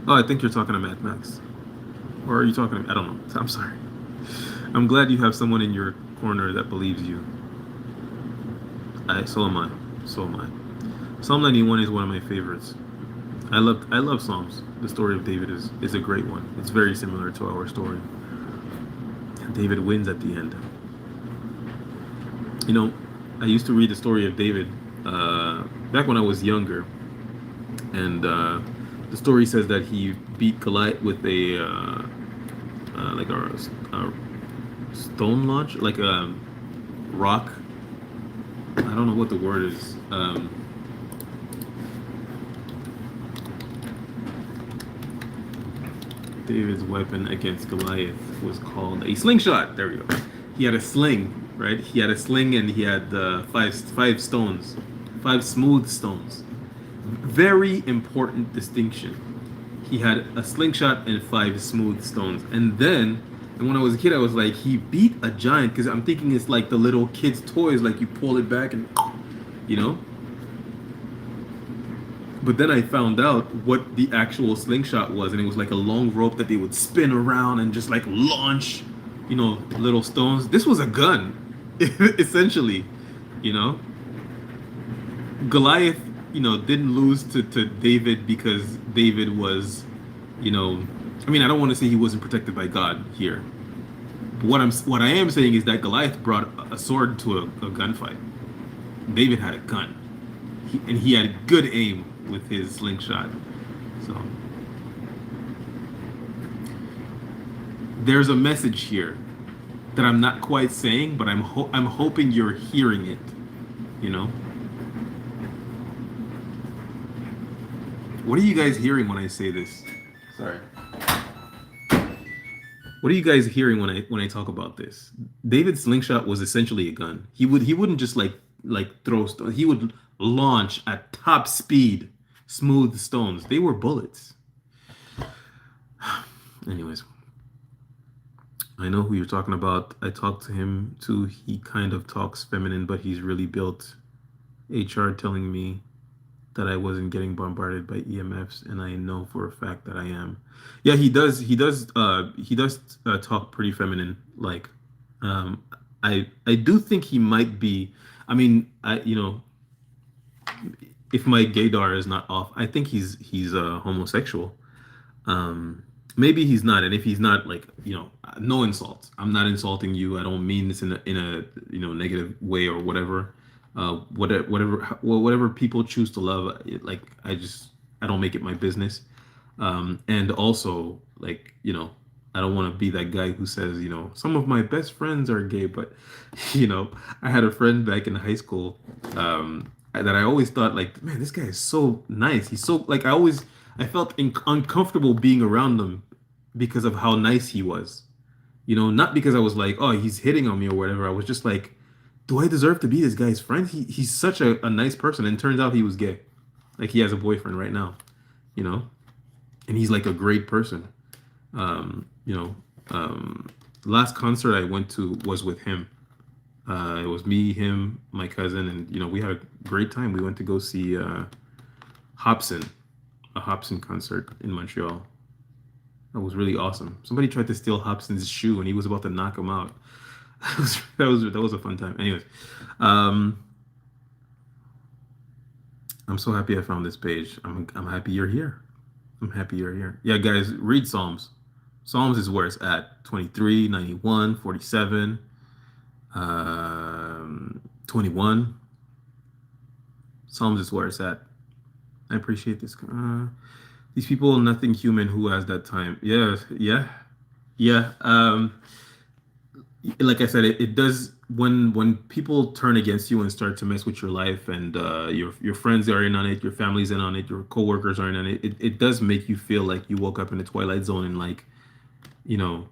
Oh, I think you're talking to Mad Max. Or are you talking to me? I don't know. I'm sorry. I'm glad you have someone in your corner that believes you. So am I. So am I. Psalm 91 is one of my favorites. I love Psalms. The story of David is a great one. It's very similar to our story. David wins at the end. You know, I used to read the story of David back when I was younger, and the story says that he beat Goliath with a stone launch, like a rock. I don't know what the word is. David's weapon against Goliath was called a slingshot. There we go. He had a sling, right? He had a sling and he had five stones, five smooth stones. Very important distinction. He had a slingshot and five smooth stones. And when I was a kid, I was like, he beat a giant because I'm thinking it's like the little kids' toys, like you pull it back and, you know. But then I found out what the actual slingshot was, and it was like a long rope that they would spin around and just like launch, little stones. This was a gun, essentially, you know. Goliath, didn't lose to David because David was, I mean, I don't want to say he wasn't protected by God here. But what I am saying is that Goliath brought a sword to a gunfight. David had a gun, and he had good aim with his slingshot. So there's a message here that I'm not quite saying, but I'm hoping you're hearing it. You know, what are you guys hearing when I say this? Sorry. What are you guys hearing when I talk about this? David's slingshot was essentially a gun. He wouldn't just like throw stones. He would launch at top speed, smooth stones. They were bullets. Anyways, I know who you're talking about. I talked to him too. He kind of talks feminine, but he's really built. HR telling me that I wasn't getting bombarded by EMFs, and I know for a fact that I am. Yeah, he does. He does talk pretty feminine. Like, I do think he might be. I mean, if my gaydar is not off, I think he's homosexual. Maybe he's not, and if he's not, like, no insults. I'm not insulting you. I don't mean this in a negative way or whatever. Whatever people choose to love, like I don't make it my business. And also, like, I don't want to be that guy who says, some of my best friends are gay, but I had a friend back in high school that I always thought, like, man, this guy is so nice. He's so, like, I felt uncomfortable being around him because of how nice he was. Not because I was like, oh, he's hitting on me or whatever. I was just like, do I deserve to be this guy's friend? He's such a nice person. And it turns out he was gay. Like, he has a boyfriend right now, and he's like a great person. Um, you know, last concert I went to was with him. It was me, him, my cousin, and we had a great time. We went to go see Hobson, a Hobson concert in Montreal. That was really awesome. Somebody tried to steal Hobson's shoe, and he was about to knock him out. That was a fun time. Anyways, um, I'm so happy I found this page. I'm happy you're here. I'm happy you're here. Yeah, guys, read Psalms. Psalms is where it's at. 23, 91, 47, 21. Psalms is where it's at. I appreciate this. These people, nothing human who has that time. Yeah, yeah, yeah. Like I said, it does when people turn against you and start to mess with your life, and your friends are in on it, your family's in on it, your coworkers are in on it. It does make you feel like you woke up in the twilight zone and, like, you know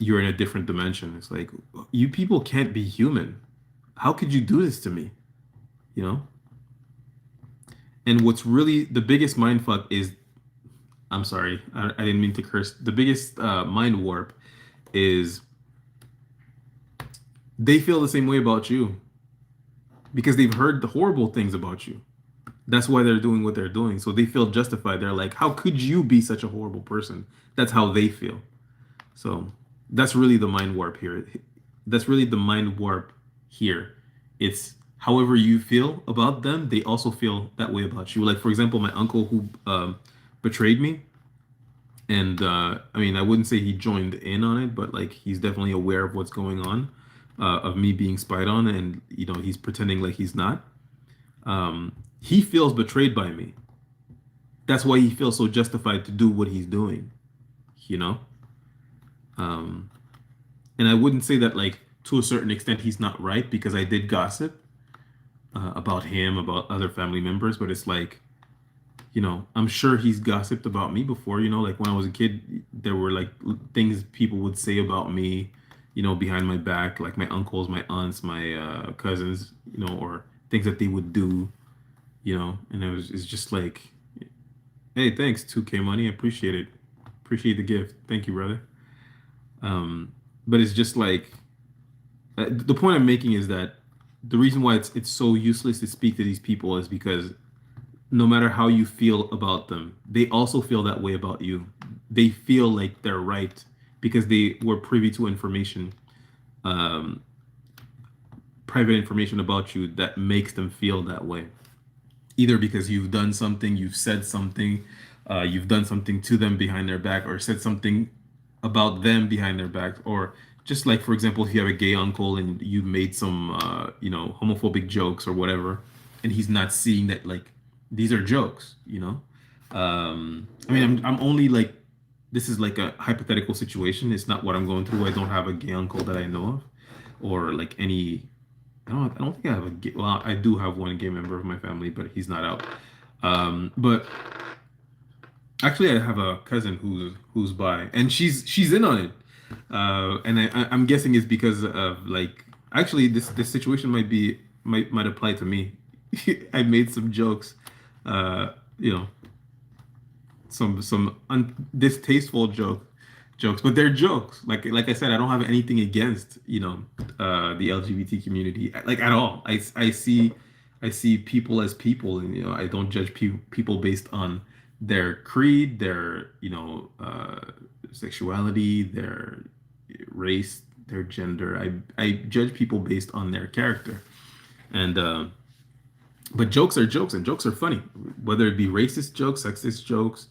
you're in a different dimension. It's like, you people can't be human. How could you do this to me? You know. And what's really the biggest mind fuck is, I'm sorry, I didn't mean to curse. The biggest mind warp is they feel the same way about you because they've heard the horrible things about you. That's why they're doing what they're doing. So they feel justified. They're like, how could you be such a horrible person? That's how they feel. So that's really the mind warp here. That's really the mind warp here. It's however you feel about them, they also feel that way about you. Like for example, my uncle who betrayed me, and I mean, I wouldn't say he joined in on it, but like he's definitely aware of what's going on, of me being spied on, and he's pretending like he's not. He feels betrayed by me. That's why he feels so justified to do what he's doing. You know, um, and I wouldn't say that like to a certain extent he's not right because I did gossip about him, about other family members, but it's like I'm sure he's gossiped about me before. Like when I was a kid, there were like things people would say about me, behind my back, like my uncles, my aunts, my cousins, or things that they would do, and it's just like, hey, thanks, 2K money, appreciate it, appreciate the gift, thank you, brother. But it's just like the point I'm making is that the reason why it's so useless to speak to these people is because no matter how you feel about them, they also feel that way about you. They feel like they're right because they were privy to information, um, private information about you that makes them feel that way. Either because you've done something, you've said something, you've done something to them behind their back, or said something about them behind their back, or just like, for example, if you have a gay uncle and you made some, homophobic jokes or whatever, and he's not seeing that, like, these are jokes. I mean, I'm only like, this is like a hypothetical situation. It's not what I'm going through. I don't have a gay uncle that I know of, or like any. I don't think I have a gay. Well, I do have one gay member of my family, but he's not out. But actually, I have a cousin who's bi, and she's in on it. And I'm guessing it's because of like actually this situation might apply to me. I made some jokes, uh, you know, some distasteful jokes, but they're jokes. Like I said, I don't have anything against the LGBT community like at all. I see people as people, and I don't judge people based on their creed, their sexuality, their race, their gender. I judge people based on their character, and but jokes are jokes, and jokes are funny, whether it be racist jokes, sexist jokes,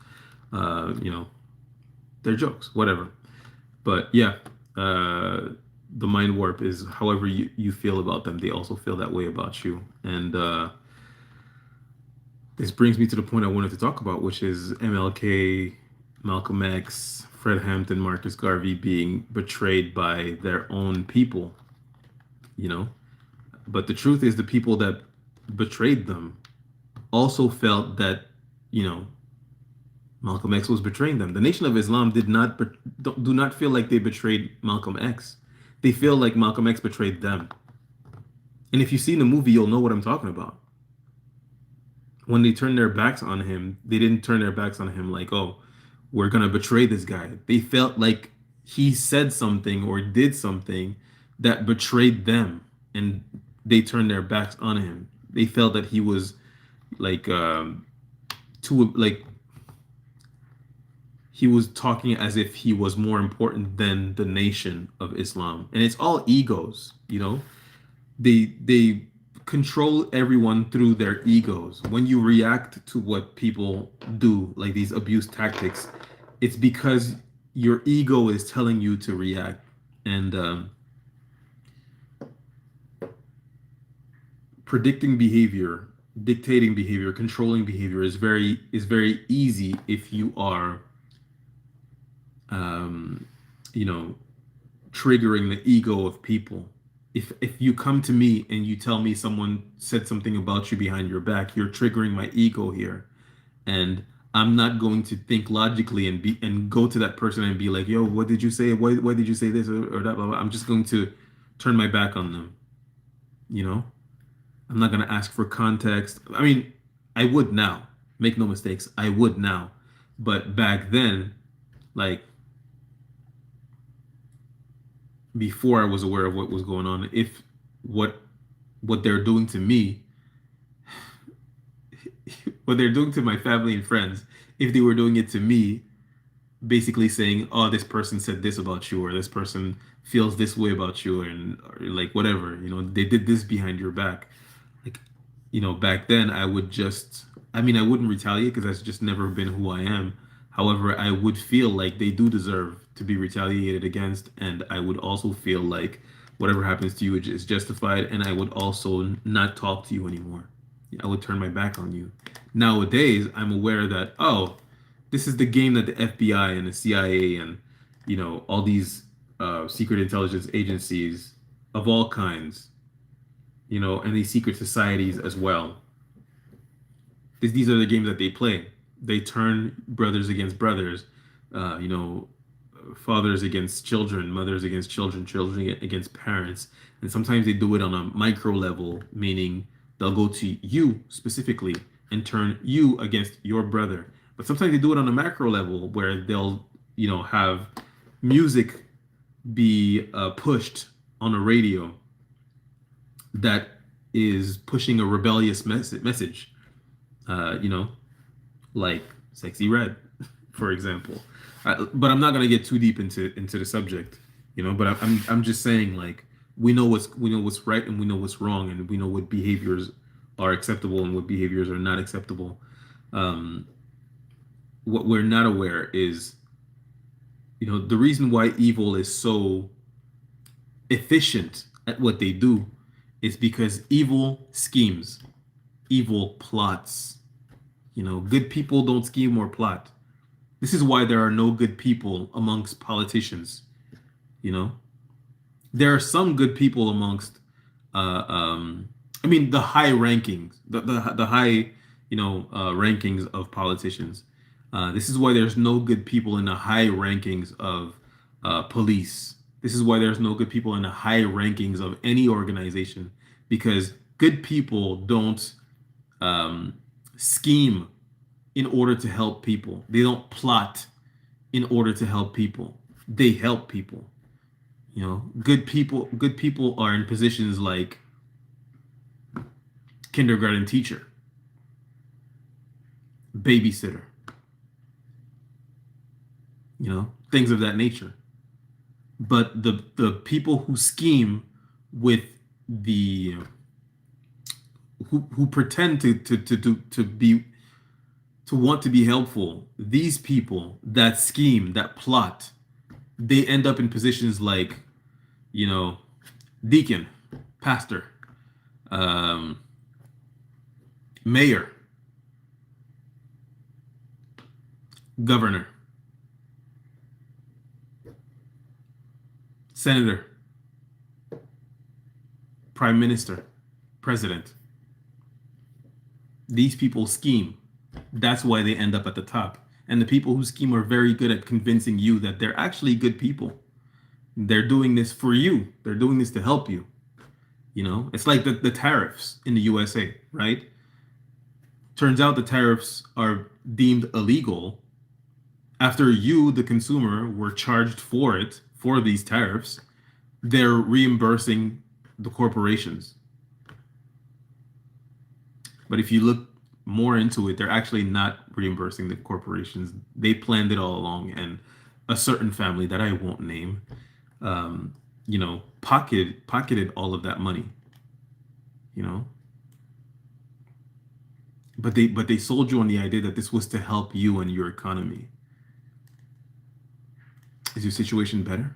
uh, you know, they're jokes, whatever. But yeah, the mind warp is however you feel about them, they also feel that way about you. And this brings me to the point I wanted to talk about, which is MLK, Malcolm X, Fred Hampton, Marcus Garvey being betrayed by their own people, you know? But the truth is, the people that betrayed them also felt that, you know, Malcolm X was betraying them. The Nation of Islam did not do not feel like they betrayed Malcolm X. They feel like Malcolm X betrayed them. And if you've seen the movie, you'll know what I'm talking about. When they turned their backs on him, they didn't turn their backs on him like, oh, we're gonna betray this guy. They felt like he said something or did something that betrayed them, and they turned their backs on him. They felt that he was like too like he was talking as if he was more important than the Nation of Islam. And it's all egos, you know? They control everyone through their egos. When you react to what people do, like these abuse tactics, it's because your ego is telling you to react. And predicting behavior, dictating behavior, controlling behavior is very easy if you are um, you know, triggering the ego of people. If you come to me and you tell me someone said something about you behind your back, you're triggering my ego here, and I'm not going to think logically and go to that person and be like, "Yo, what did you say? Why did you say this or that?" Blah, blah. I'm just going to turn my back on them. You know, I'm not going to ask for context. I mean, I would now. Make no mistakes, I would now, but back then, like before I was aware of what was going on, if what what they're doing to me, what they're doing to my family and friends, if they were doing it to me, basically saying, "Oh, this person said this about you," or "This person feels this way about you," and or like whatever, they did this behind your back. back then I would just, I mean, I wouldn't retaliate because that's just never been who I am. However, I would feel like they do deserve to be retaliated against, and I would also feel like whatever happens to you is justified, and I would also not talk to you anymore. I would turn my back on you. Nowadays, I'm aware that, oh, this is the game that the FBI and the CIA and, all these secret intelligence agencies of all kinds, and these secret societies as well. These are the games that they play. They turn brothers against brothers, uh, you know, fathers against children, mothers against children, children against parents. And sometimes they do it on a micro level, meaning they'll go to you specifically and turn you against your brother. But sometimes they do it on a macro level where they'll, have music be pushed on a radio that is pushing a rebellious message, you know, like Sexy Red, for example. But I'm not gonna get too deep into the subject, But I'm just saying, like, we know what's right and we know what's wrong, and we know what behaviors are acceptable and what behaviors are not acceptable. Um, what we're not aware is, the reason why evil is so efficient at what they do is because evil schemes, evil plots. Good people don't scheme or plot. This is why there are no good people amongst politicians. You know, there are some good people amongst, I mean, the high rankings, the high, rankings of politicians. This is why there's no good people in the high rankings of police. This is why there's no good people in the high rankings of any organization, because good people don't scheme in order to help people. They don't plot in order to help people. They help people. Good people are in positions like kindergarten teacher, babysitter, things of that nature. But the people who scheme with the who pretend to be to want to be helpful, these people that scheme, that plot, they end up in positions like, deacon, pastor, um, mayor, governor, senator, prime minister, president. These people scheme. That's why they end up at the top. And the people who scheme are very good at convincing you that they're actually good people. They're doing this for you. They're doing this to help you. It's like the tariffs in the USA, right? Turns out the tariffs are deemed illegal after you, the consumer, were charged for it, for these tariffs. They're reimbursing the corporations. But if you look more into it, they're actually not reimbursing the corporations. They planned it all along, and a certain family that I won't name, pocketed all of that money. You know, but they sold you on the idea that this was to help you and your economy. Is your situation better,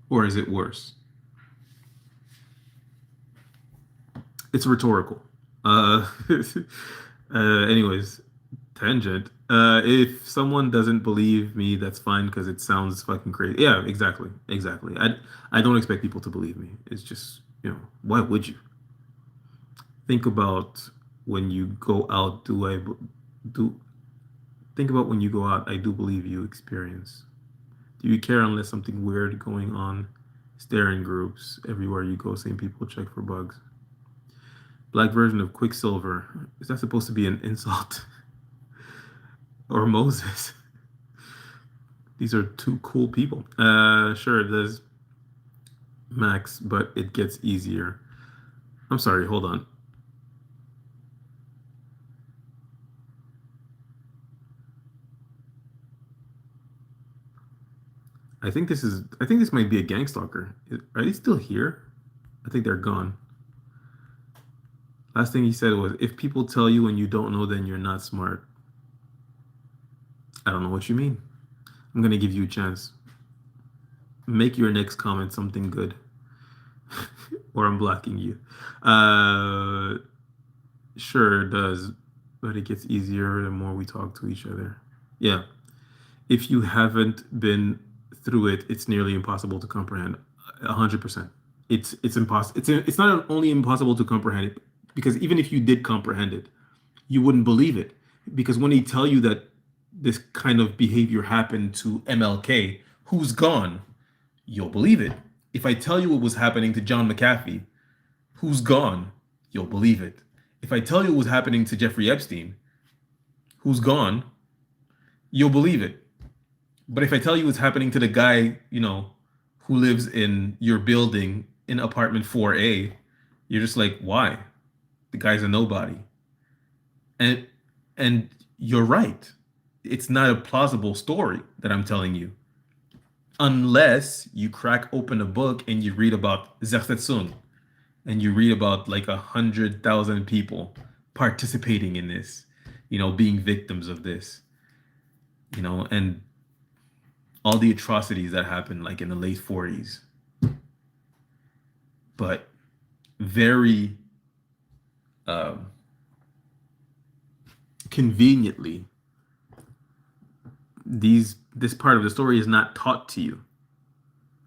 or is it worse? It's rhetorical. Anyways, tangent. If someone doesn't believe me, that's fine because it sounds fucking crazy. Yeah, exactly, exactly. I don't expect people to believe me. It's just, why would you? Think about when you go out. Do think about when you go out? I do believe you experience. Do you care unless something weird going on? Stare in groups everywhere you go. Same people check for bugs. Black version of Quicksilver. Is that supposed to be an insult? Or Moses? These are two cool people. Sure, there's Max, but it gets easier. I'm sorry, hold on. I think this might be a gang stalker. Are they still here? I think they're gone. Last thing he said was, if people tell you and you don't know, then you're not smart. I don't know what you mean. I'm gonna give you a chance. Make your next comment something good, or I'm blocking you. Uh, sure it does, but it gets easier the more we talk to each other. Yeah. If you haven't been through it, it's nearly impossible to comprehend. 100%. It's impossible. It's not only impossible to comprehend it, because even if you did comprehend it, you wouldn't believe it. Because when they tell you that this kind of behavior happened to MLK, who's gone, you'll believe it. If I tell you it was happening to John McAfee, who's gone, you'll believe it. If I tell you it was happening to Jeffrey Epstein, who's gone, you'll believe it. But if I tell you it's happening to the guy, who lives in your building in apartment 4A, you're just like, why? The guy's a nobody. And and you're right. It's not a plausible story that I'm telling you. Unless you crack open a book and you read about Zersetsun and you read about like 100,000 people participating in this, being victims of this, and all the atrocities that happened like in the late 40s. But very conveniently, this part of the story is not taught to you.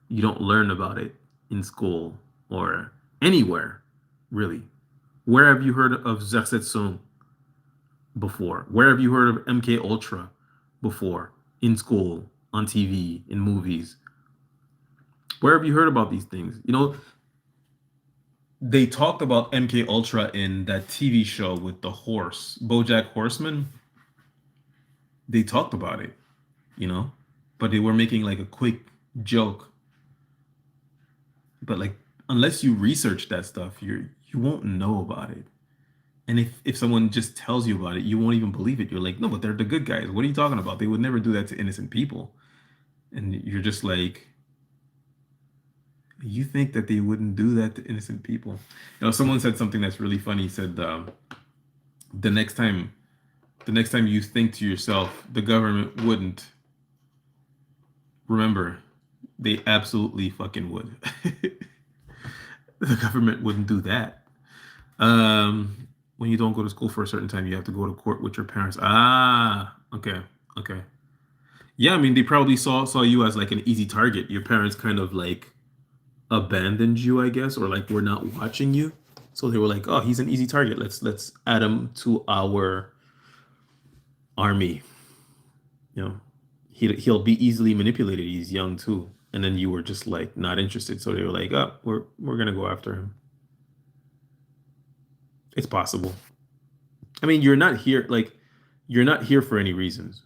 You don't learn about it in school or anywhere, really. Where have you heard of Zersetsun before? Where have you heard of MK Ultra before? In school, on TV, in movies. Where have you heard about these things? They talked about MK Ultra in that TV show with the horse, BoJack Horseman. They talked about it, but they were making like a quick joke. But like, unless you research that stuff, you won't know about it. And if someone just tells you about it, you won't even believe it. You're like, no, but they're the good guys. What are you talking about? They would never do that to innocent people. And you're just like, you think that they wouldn't do that to innocent people? Someone said something that's really funny. He said, the next time you think to yourself, the government wouldn't, remember, they absolutely fucking would. The government wouldn't do that. When you don't go to school for a certain time, you have to go to court with your parents. Okay. Yeah, I mean, they probably saw you as like an easy target. Your parents kind of like abandoned you, I guess, or like were not watching you. So they were like, oh, he's an easy target. Let's add him to our army. He'll be easily manipulated. He's young too. And then you were just like not interested. So they were like, oh, we're gonna go after him. It's possible. I mean, you're not here for any reasons.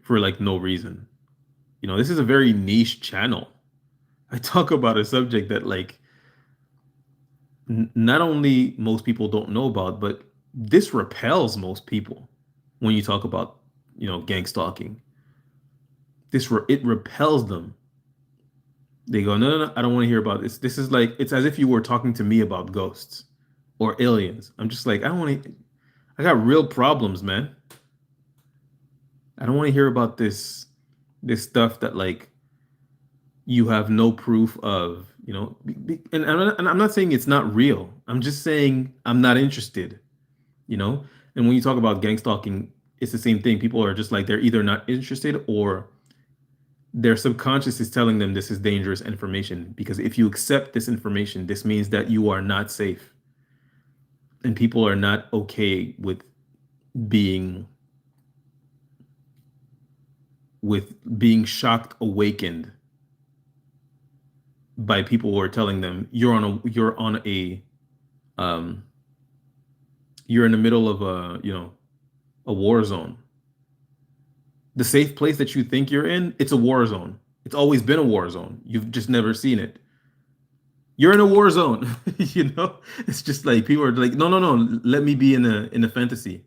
For like no reason. This is a very niche channel. I talk about a subject that like not only most people don't know about, but this repels most people when you talk about, gang stalking. It repels them. They go, no, I don't want to hear about this. This is like, it's as if you were talking to me about ghosts or aliens. I'm just like, I got real problems, man. I don't want to hear about this stuff that like you have no proof of, and I'm not saying it's not real. I'm just saying I'm not interested, And when you talk about gang stalking, it's the same thing. People are just like, they're either not interested or their subconscious is telling them this is dangerous information, because if you accept this information, this means that you are not safe. And people are not okay with being shocked, awakened by people who are telling them you're in the middle of a war zone. The safe place that you think you're in, it's a war zone. It's always been a war zone. You've just never seen it. You're in a war zone. It's just like people are like, no. Let me be in a fantasy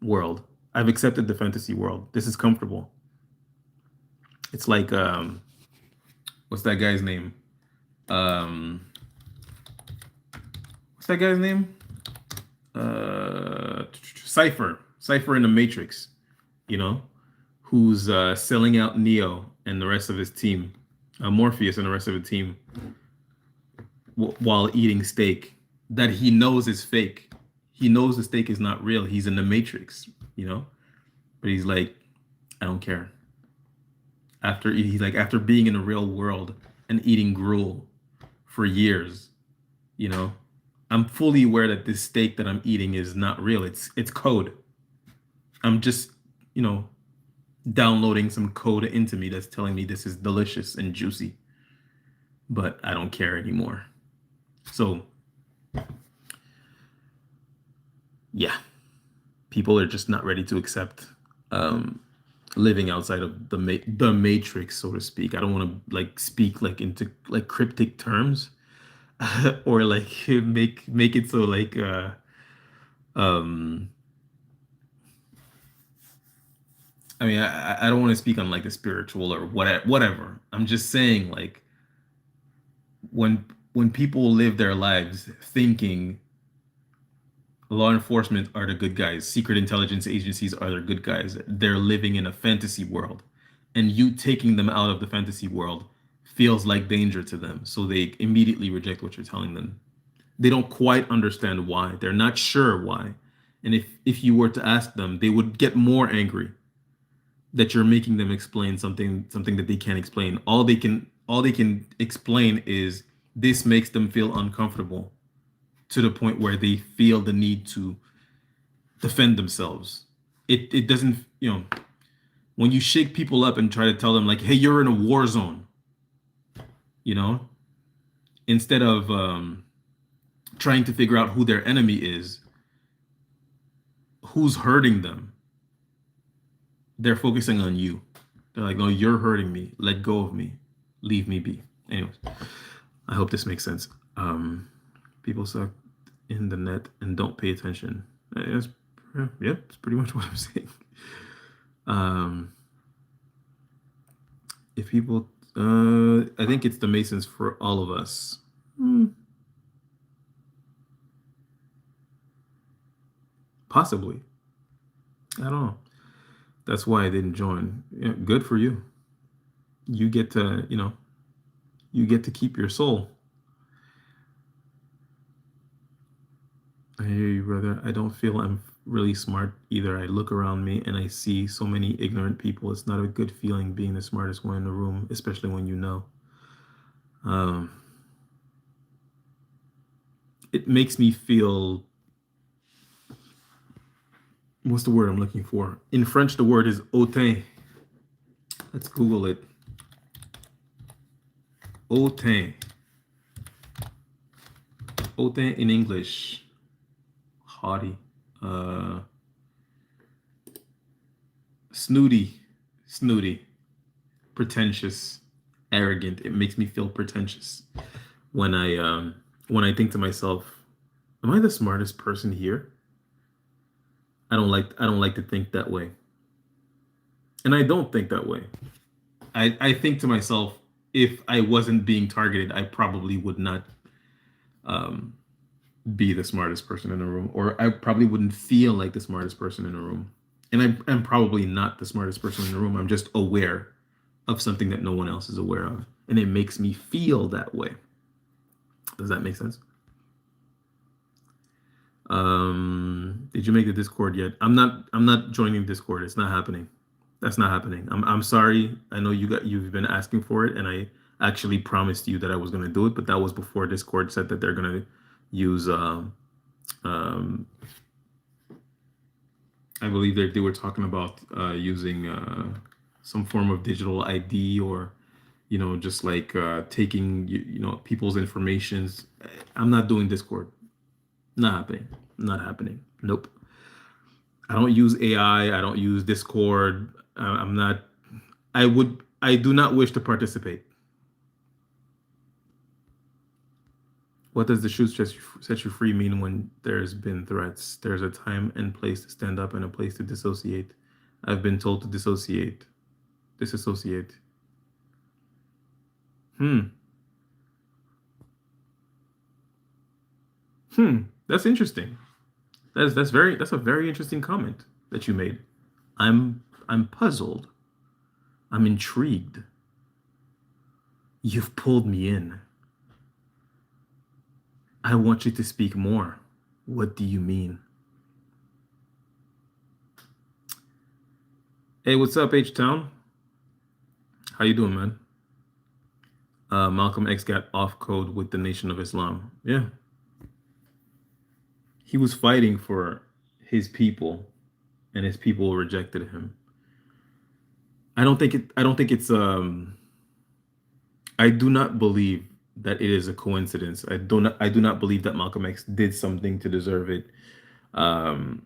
world. I've accepted the fantasy world. This is comfortable. It's like what's that guy's name? What's that guy's name? Cypher in the Matrix, you know, who's selling out Neo and the rest of his team, Morpheus and the rest of the team, while eating steak that he knows is fake. He knows the steak is not real. He's in the Matrix, you know, but he's like, I don't care. After being in the real world and eating gruel for years, you know, I'm fully aware that this steak that I'm eating is not real. It's code. I'm just, you know, downloading some code into me that's telling me this is delicious and juicy, but I don't care anymore. So, yeah, people are just not ready to accept living outside of the matrix, so to speak. I don't want to like speak like into like cryptic terms or like make it so like um I mean, I don't want to speak on like the spiritual or whatever. I'm just saying like when people live their lives thinking law enforcement are the good guys, secret intelligence agencies are the good guys, they're living in a fantasy world, and you taking them out of the fantasy world feels like danger to them, so they immediately reject what you're telling them. They don't quite understand why. They're not sure why. And if you were to ask them, they would get more angry that you're making them explain something that they can't explain. All they can explain is this makes them feel uncomfortable to the point where they feel the need to defend themselves. It doesn't, you know, when you shake people up and try to tell them like, hey, you're in a war zone, you know, instead of trying to figure out who their enemy is, who's hurting them, they're focusing on you. They're like, no, you're hurting me. Let go of me. Leave me be. Anyways, I hope this makes sense. People suck in the net and don't pay attention. That's, yeah, it's pretty much what I'm saying. If people, I think it's the Masons for all of us. Possibly. I don't know. That's why I didn't join. Yeah, good for you. You get to, you know, you get to keep your soul. I hear you, brother. I don't feel I'm really smart either. I look around me and I see so many ignorant people. It's not a good feeling being the smartest one in the room, especially when you know. It makes me feel, what's the word I'm looking for? In French, the word is hautain. Let's Google it. Hautain. Hautain in English. Haughty. Snooty. Pretentious. Arrogant. It makes me feel pretentious when I think to myself, am I the smartest person here? I don't like to think that way. And I don't think that way. I think to myself, if I wasn't being targeted, I probably would not be the smartest person in the room, or I probably wouldn't feel like the smartest person in the room. And I'm probably not the smartest person in the room. I'm just aware of something that no one else is aware of. And it makes me feel that way. Does that make sense? Did you make the Discord yet? I'm not joining Discord. It's not happening. That's not happening. I'm sorry. I know you've been asking for it, and I actually promised you that I was gonna do it, but that was before Discord said that they're gonna use I believe they were talking about using some form of digital ID, or you know, just like taking you know, people's informations. I'm not doing Discord. Not happening. Not happening. Nope. I don't use AI. I don't use Discord. I'm not. I do not wish to participate. What does the shoot set you free mean when there's been threats? There's a time and place to stand up and a place to dissociate. I've been told to disassociate. That's interesting. That's a very interesting comment that you made. I'm puzzled. I'm intrigued. You've pulled me in. I want you to speak more. What do you mean? Hey, what's up, H-Town? How you doing, man? Malcolm X got off code with the Nation of Islam. Yeah, he was fighting for his people, and his people rejected him. I don't think it's. I do not believe that it is a coincidence. I do not believe that Malcolm X did something to deserve it. Um,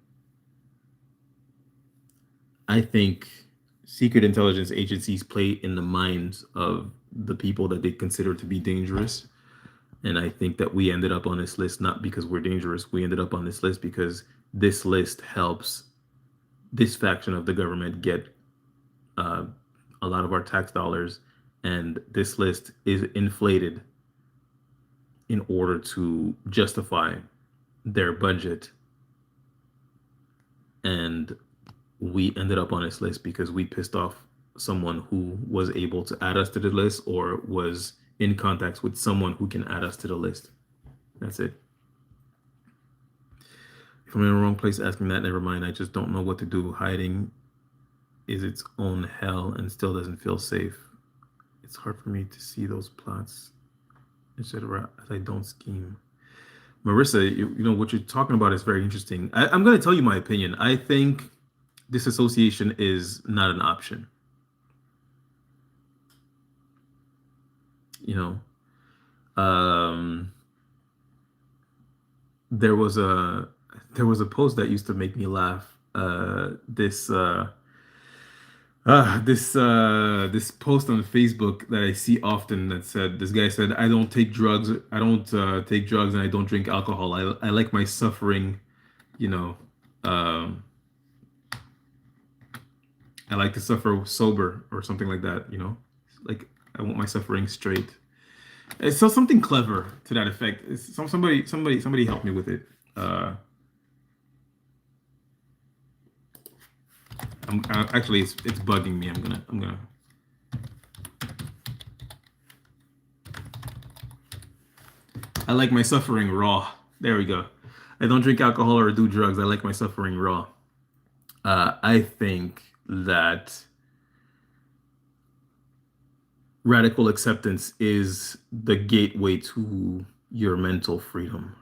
I think secret intelligence agencies play in the minds of the people that they consider to be dangerous. And I think that we ended up on this list not because we're dangerous. We ended up on this list because this list helps this faction of the government get uh, a lot of our tax dollars. And this list is inflated in order to justify their budget. And we ended up on this list because we pissed off someone who was able to add us to the list or was in contact with someone who can add us to the list. That's it. If I'm in the wrong place asking that, never mind. I just don't know what to do. Hiding is its own hell and still doesn't feel safe. It's hard for me to see those plots, etc., as I don't scheme. Marissa, you know, what you're talking about is very interesting. I'm going to tell you my opinion. I think disassociation is not an option. You know, there was a post that used to make me laugh. This post on Facebook that I see often that said this guy said, I don't take drugs, take drugs, and I don't drink alcohol. I like my suffering, you know. Um, I like to suffer sober or something like that, you know. Like I want my suffering straight. It's so something clever to that effect. Somebody help me with it. Actually it's bugging me. I'm gonna. I like my suffering raw. There we go. I don't drink alcohol or do drugs. I like my suffering raw. I think that radical acceptance is the gateway to your mental freedom.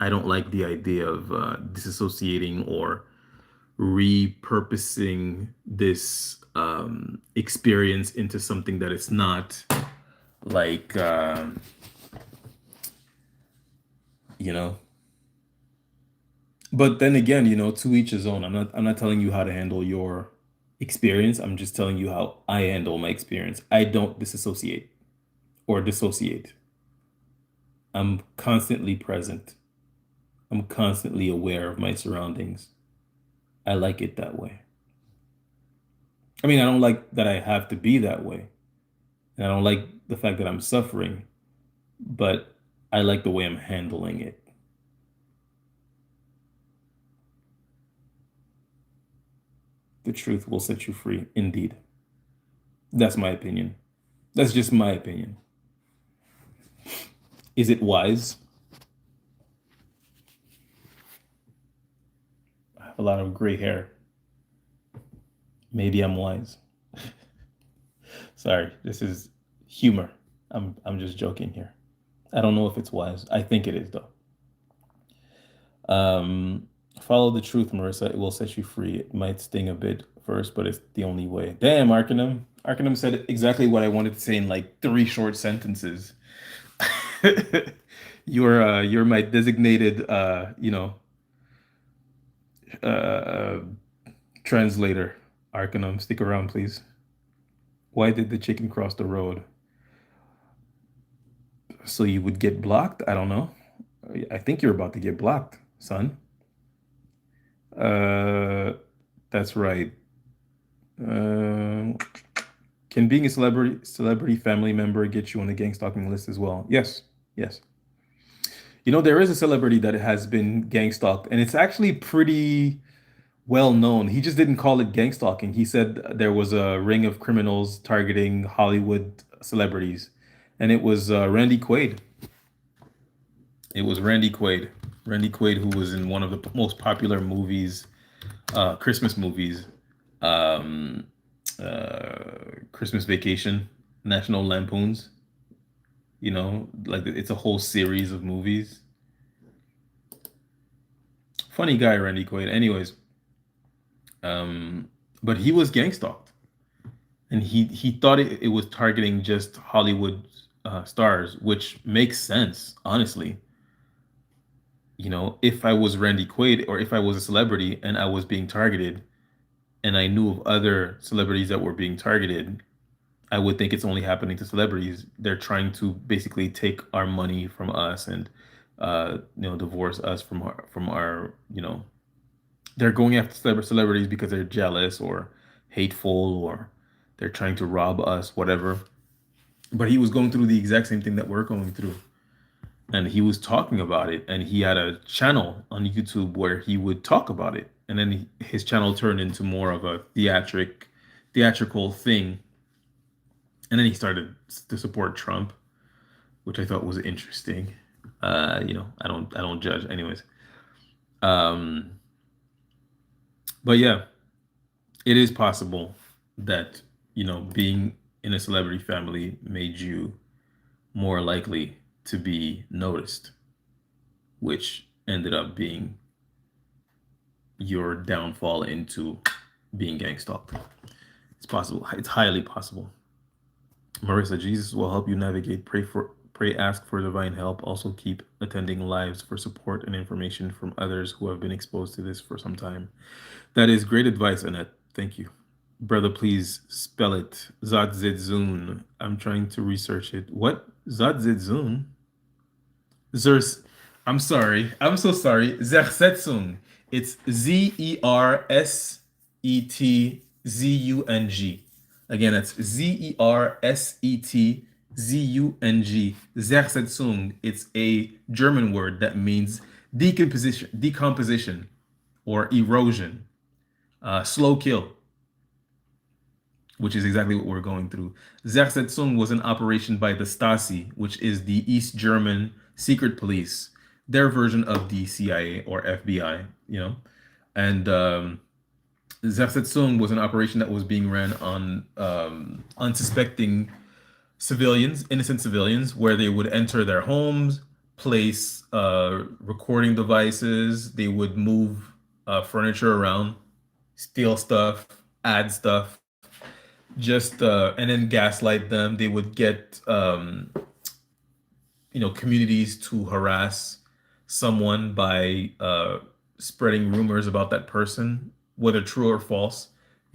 I don't like the idea of disassociating or repurposing this experience into something that it's not. Like, you know. But then again, you know, to each his own. I'm not telling you how to handle your experience. I'm just telling you how I handle my experience. I don't disassociate or dissociate. I'm constantly present. I'm constantly aware of my surroundings. I like it that way. I mean, I don't like that I have to be that way. And I don't like the fact that I'm suffering, but I like the way I'm handling it. The truth will set you free, indeed. That's my opinion. That's just my opinion. Is it wise? I have a lot of gray hair. Maybe I'm wise. Sorry, this is humor. I'm just joking here. I don't know if it's wise. I think it is though. Follow the truth, Marissa. It will set you free. It might sting a bit first, but it's the only way. Damn, Arcanum. Arcanum said exactly what I wanted to say in like 3 short sentences. You're my designated uh translator. Arcanum, stick around, please. Why did the chicken cross the road? So you would get blocked? I don't know. I think you're about to get blocked, son. Uh, that's right. Um, can being a celebrity family member get you on the gang stalking list as well? Yes, yes. You know, there is a celebrity that has been gang stalked, and it's actually pretty well known. He just didn't call it gang stalking. He said there was a ring of criminals targeting Hollywood celebrities, and it was Randy Quaid. It was Randy Quaid. Randy Quaid, who was in one of the most popular movies, Christmas movies, um, Christmas Vacation, National Lampoons. You know, like it's a whole series of movies. Funny guy, Randy Quaid. Anyways, but he was gang stalked, and he thought it was targeting just Hollywood stars, which makes sense, honestly. You know, if I was Randy Quaid or if I was a celebrity and I was being targeted, and I knew of other celebrities that were being targeted, I would think it's only happening to celebrities. They're trying to basically take our money from us and divorce us from our, they're going after celebrities because they're jealous or hateful or they're trying to rob us, whatever. But he was going through the exact same thing that we're going through. And he was talking about it, and he had a channel on YouTube where he would talk about it. And then his channel turned into more of a theatrical thing. And then he started to support Trump, which I thought was interesting. I don't judge, anyways. Um, but yeah, it is possible that being in a celebrity family made you more likely to be noticed, which ended up being your downfall into being gang stalked. It's possible. It's highly possible. Marissa, Jesus will help you navigate. Pray, ask for divine help. Also keep attending lives for support and information from others who have been exposed to this for some time. That is great advice, Annette. Thank you. Brother, please spell it. Zadzedzun. I'm trying to research it. What? Zadzedzun? Zers. I'm sorry. I'm so sorry. Zersetsung. It's Zersetzung. Again, that's Zersetzung. Zersetsung. It's a German word that means decomposition or erosion, slow kill, which is exactly what we're going through. Zersetzung was an operation by the Stasi, which is the East German secret police, their version of the CIA or FBI, and Zersetzung was an operation that was being ran on unsuspecting civilians, innocent civilians, where they would enter their homes, place recording devices, they would move furniture around, steal stuff, add stuff, just and then gaslight them. They would get communities to harass someone by spreading rumors about that person, whether true or false.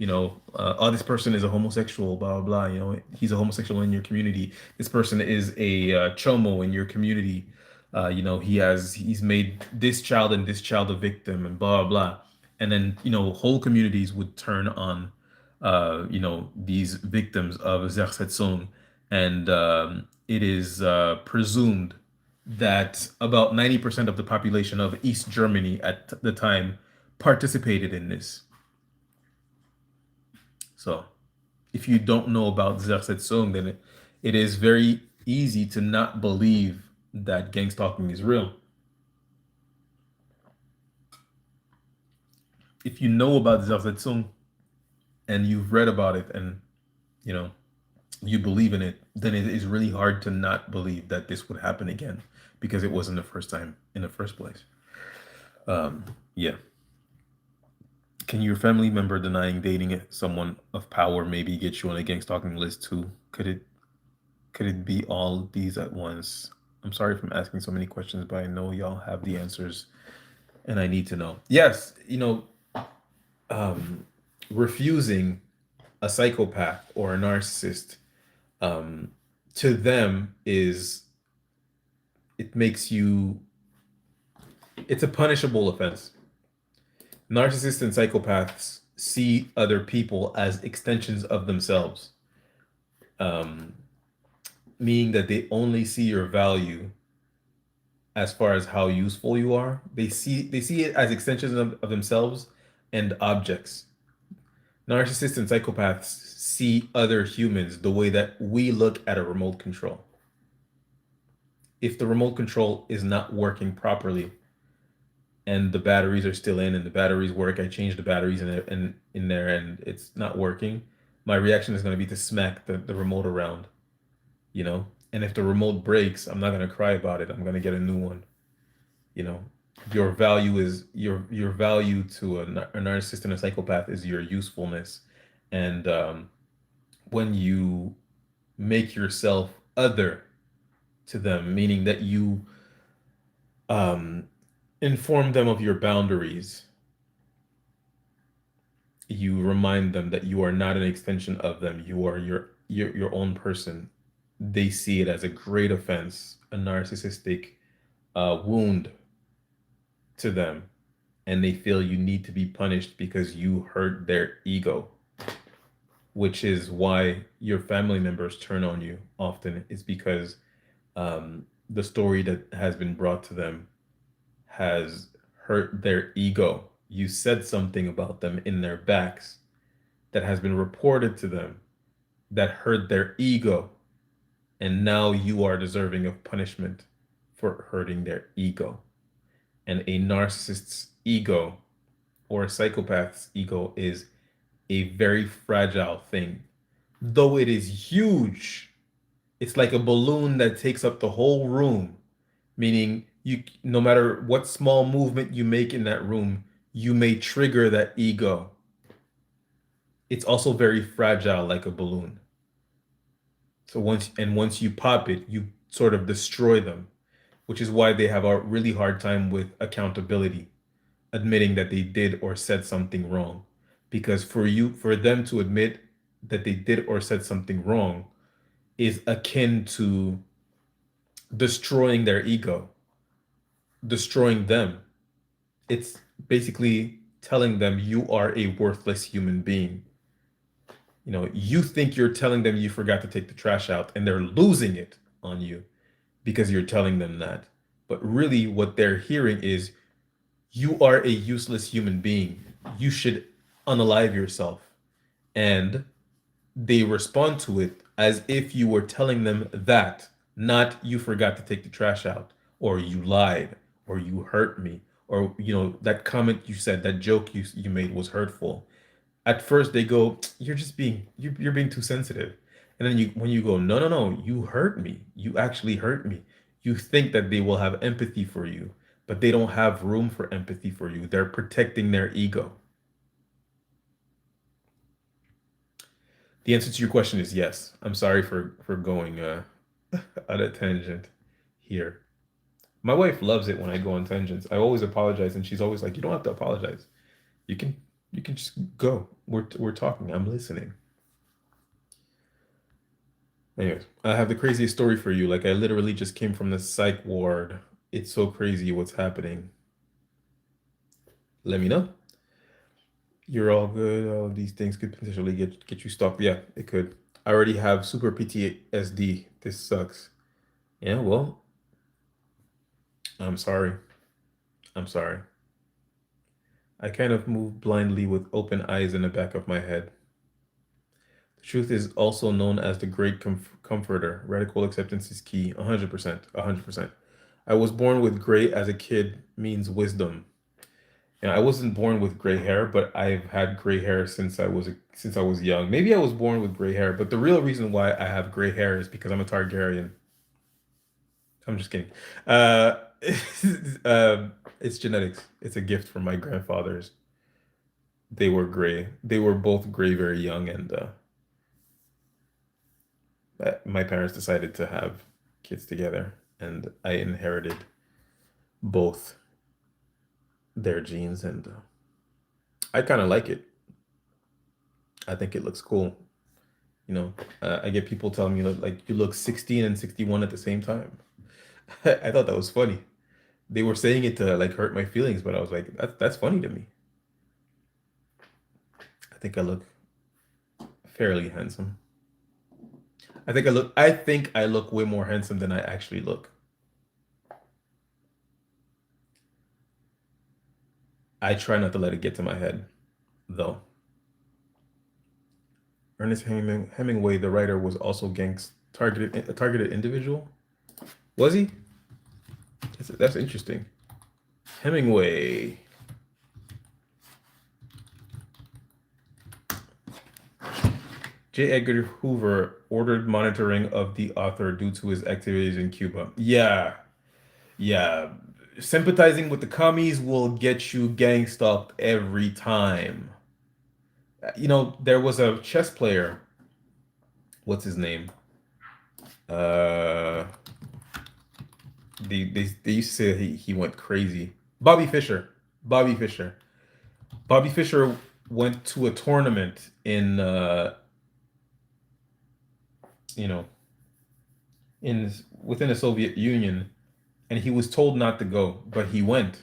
Oh, this person is a homosexual, blah blah blah. He's a homosexual in your community. This person is a chomo in your community. He's made this child and this child a victim, and blah blah. And then whole communities would turn on these victims of Zersetzung, and it is presumed that about 90% of the population of East Germany at the time participated in this. So, if you don't know about Zersetzung, then it is very easy to not believe that gang stalking is real. If you know about Zersetzung and you've read about it and you believe in it, then it is really hard to not believe that this would happen again because it wasn't the first time in the first place. Yeah. Can your family member denying dating someone of power maybe get you on a gang stalking list too? Could it be all these at once? I'm sorry if I'm asking so many questions, but I know y'all have the answers and I need to know. Yes, refusing a psychopath or a narcissist to them it's a punishable offense. Narcissists and psychopaths see other people as extensions of themselves, meaning that they only see your value as far as how useful you are. They see it as extensions of themselves and objects. Narcissists and psychopaths see other humans the way that we look at a remote control. If the remote control is not working properly and the batteries are still in and the batteries work, I change the batteries in there and it's not working, my reaction is going to be to smack the remote around, you know? And if the remote breaks, I'm not going to cry about it. I'm going to get a new one, you know? Your value to a narcissist and a psychopath is your usefulness. And when you make yourself other to them, meaning that you um, inform them of your boundaries, you remind them that you are not an extension of them. You are your own person. They see it as a great offense, a narcissistic wound to them, and they feel you need to be punished because you hurt their ego, which is why your family members turn on you often, is because the story that has been brought to them has hurt their ego. You said something about them in their backs that has been reported to them that hurt their ego, and now you are deserving of punishment for hurting their ego. And a narcissist's ego or a psychopath's ego is a very fragile thing. Though it is huge, it's like a balloon that takes up the whole room, meaning you no matter what small movement you make in that room, you may trigger that ego. It's also very fragile like a balloon. So once you pop it, you sort of destroy them, which is why they have a really hard time with accountability, admitting that they did or said something wrong. Because for them to admit that they did or said something wrong is akin to destroying their ego, destroying them. It's basically telling them you are a worthless human being. You know, you think you're telling them you forgot to take the trash out, and they're losing it on you because you're telling them that. But really, what they're hearing is you are a useless human being. You should unalive yourself. And they respond to it as if you were telling them that, not you forgot to take the trash out, or you lied, or you hurt me, or that comment you said, that joke you made was hurtful. At first they go, you're being too sensitive. And then when you go, no, no, no, you hurt me. You actually hurt me. You think that they will have empathy for you, but they don't have room for empathy for you. They're protecting their ego. The answer to your question is yes. I'm sorry for going on a tangent here. My wife loves it when I go on tangents. I always apologize, and she's always like, "You don't have to apologize. You can you can just go. We're talking. I'm listening." Anyways, I have the craziest story for you. Like I literally just came from the psych ward. It's so crazy what's happening. Let me know. You're all good. All of these things could potentially get you stopped. Yeah, it could. I already have super PTSD. This sucks. Yeah, well, I'm sorry. I'm sorry. I kind of move blindly with open eyes in the back of my head. The truth is also known as the great comforter. Radical acceptance is key. 100%. 100%. I was born with gray as a kid means wisdom. And I wasn't born with gray hair, but I've had gray hair since I was young. Maybe I was born with gray hair, but the real reason why I have gray hair is because I'm a Targaryen. I'm just kidding. Uh, it's genetics. It's a gift from my grandfathers. They were gray. They were both gray very young, and my parents decided to have kids together, and I inherited both their genes, and I kind of like it. I think it looks cool. I get people telling me like you look 16 and 61 at the same time. I thought that was funny. They were saying it to like hurt my feelings, but I was like, that's funny to me. I think I look fairly handsome. I think I look way more handsome than I actually look. I try not to let it get to my head, though. Hemingway, the writer, was also gangs targeted a targeted individual. Was he? That's interesting. Hemingway. J. Edgar Hoover ordered monitoring of the author due to his activities in Cuba. Yeah, yeah. Sympathizing with the commies will get you gang stalked every time. There was a chess player. What's his name? Uh, they used to say he went crazy. Bobby Fischer. Bobby Fischer. Bobby Fischer went to a tournament in you know in within the Soviet Union, and he was told not to go, but he went.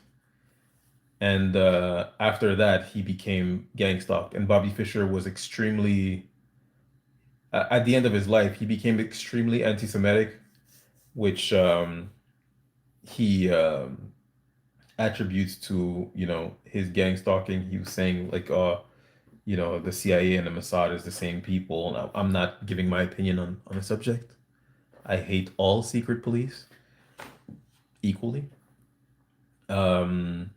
And after that, he became gang stalked. And Bobby Fischer was extremely, at the end of his life, he became extremely anti-Semitic, which he attributes to his gang stalking. He was saying like, the CIA and the Mossad is the same people. Now, I'm not giving my opinion on the subject. I hate all secret police equally. Um,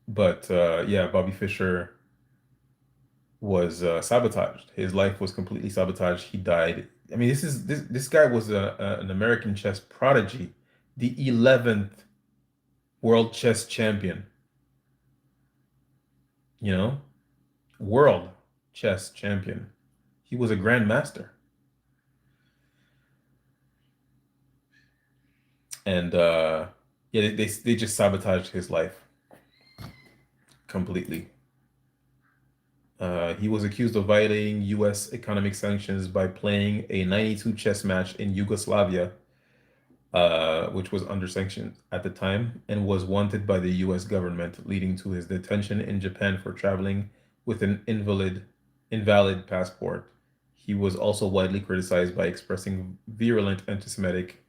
but yeah, Bobby Fischer was sabotaged. His life was completely sabotaged. He died. I mean, this guy was an American chess prodigy, the 11th world chess champion. You know, world chess champion. He was a grandmaster, and yeah, they just sabotaged his life completely. He was accused of violating U.S. economic sanctions by playing a 92 chess match in Yugoslavia, which was under sanctions at the time, and was wanted by the U.S. government, leading to his detention in Japan for traveling with an invalid passport. He was also widely criticized by expressing virulent anti-Semitic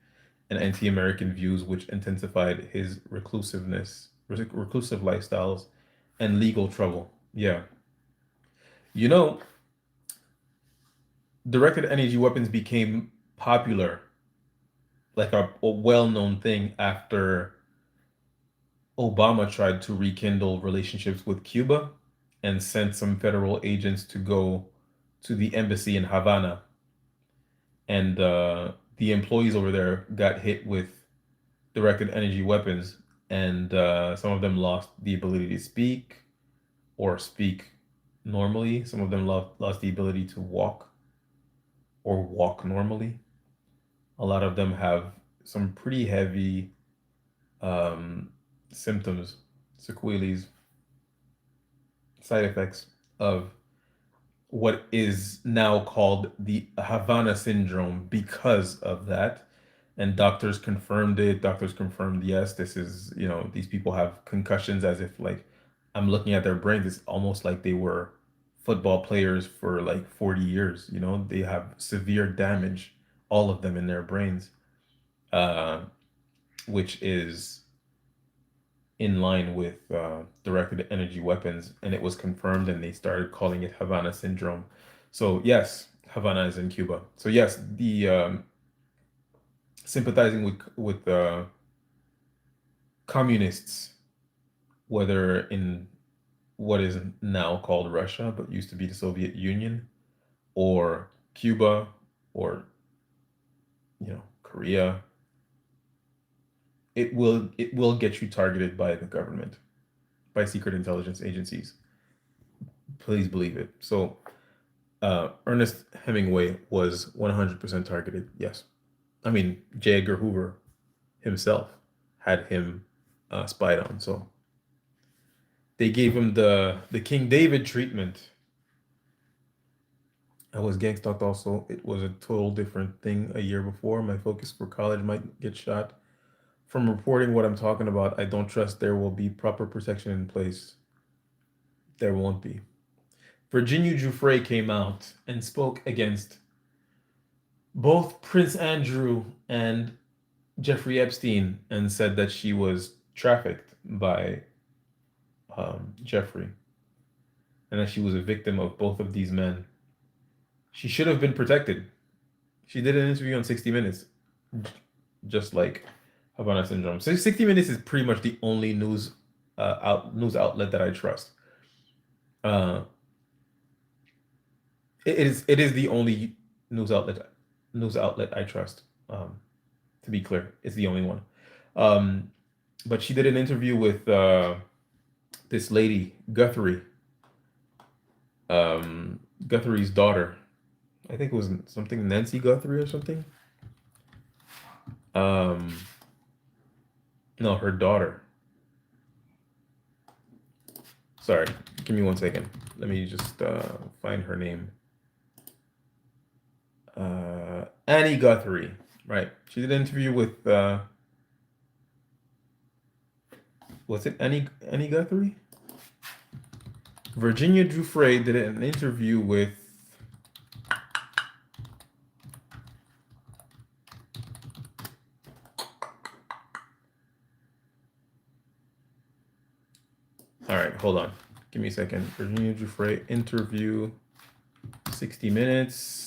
and anti-American views, which intensified his reclusive lifestyles, and legal trouble. Yeah. You know, directed energy weapons became popular, like a well-known thing after Obama tried to rekindle relationships with Cuba and sent some federal agents to go to the embassy in Havana. And the employees over there got hit with directed energy weapons, and some of them lost the ability to speak or speak normally. Some of them lost the ability to walk or walk normally. A lot of them have some pretty heavy um, symptoms, sequelae, side effects of what is now called the Havana syndrome because of that. And doctors confirmed it. Doctors confirmed, yes, this is, these people have concussions, as if like I'm looking at their brains. It's almost like they were football players for like 40 years. They have severe damage, all of them in their brains, uh, which is in line with directed energy weapons, and it was confirmed, and they started calling it Havana syndrome. So yes, Havana is in Cuba. So yes, the sympathizing with communists, whether in what is now called Russia but used to be the Soviet Union, or Cuba, or Korea, it will get you targeted by the government, by secret intelligence agencies. Please believe it. So Ernest Hemingway was 100% targeted. Yes. I mean, J. Edgar Hoover himself had him spied on. So they gave him the King David treatment. I was gang stalked also. It was a total different thing a year before. My focus for college might get shot. From reporting what I'm talking about, I don't trust there will be proper protection in place. There won't be. Virginia Giuffre came out and spoke against both Prince Andrew and Jeffrey Epstein, and said that she was trafficked by Jeffrey, and that she was a victim of both of these men. She should have been protected. She did an interview on 60 Minutes, just like Havana Syndrome. So 60 Minutes is pretty much the only news outlet that I trust. Uh, it is the only news outlet I trust. To be clear, it's the only one. Um, but she did an interview with this lady Guthrie, Guthrie's daughter. I think it was something Nancy Guthrie or something. Um, no, her daughter. Sorry, give me 1 second. Let me just find her name. Annie Guthrie, right? She did an interview with was it Annie Guthrie? Virginia Giuffre did an interview with all right, hold on. Give me a second. Virginia Giuffre interview 60 Minutes.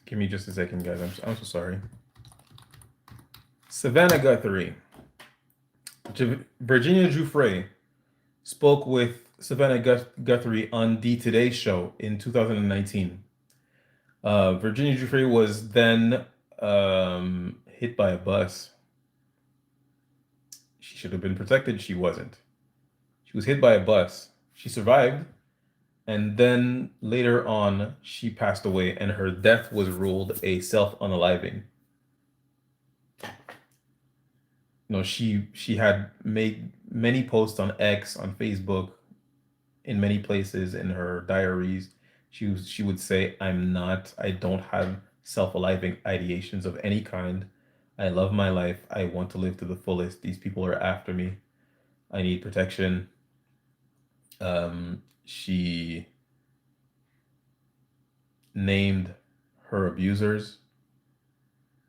Give me just a second, guys. I'm so sorry. Savannah Guthrie. Virginia Giuffre spoke with Savannah Guthrie on the Today Show in 2019. Virginia Giuffre was then hit by a bus. She should have been protected. She wasn't. She was hit by a bus. She survived. And then later on, she passed away, and her death was ruled a self-unaliving. She had made many posts on X, on Facebook, in many places, in her diaries. She would say, I don't have self-aliving ideations of any kind. I love my life. I want to live to the fullest. These people are after me. I need protection. She named her abusers.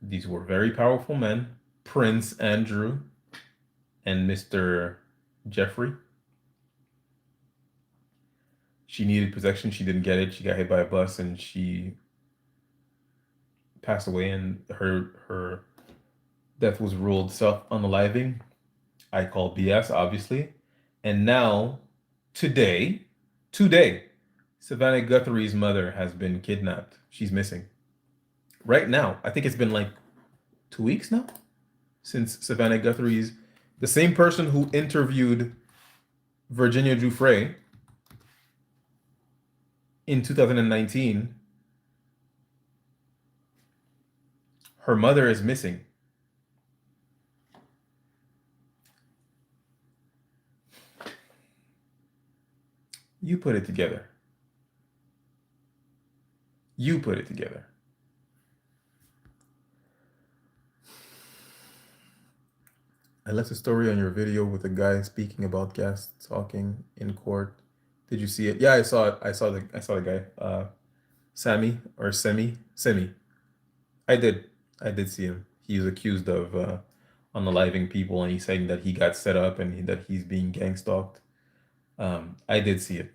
These were very powerful men, Prince Andrew and Mr. Jeffrey. She needed protection. She didn't get it. She got hit by a bus and she passed away, and her death was ruled self-unaliving. I call BS, obviously. And now, today, Savannah Guthrie's mother has been kidnapped. She's missing. Right now, I think it's been like 2 weeks now since Savannah Guthrie's, the same person who interviewed Virginia Giuffre in 2019, her mother is missing. You put it together. You put it together. I left a story on your video with a guy speaking about gas talking in court. Did you see it? Yeah, I saw it. I saw the guy. Sammy or Semi. I did see him. He was accused of unaliving people, and he's saying that he got set up and that he's being gang stalked. I did see it.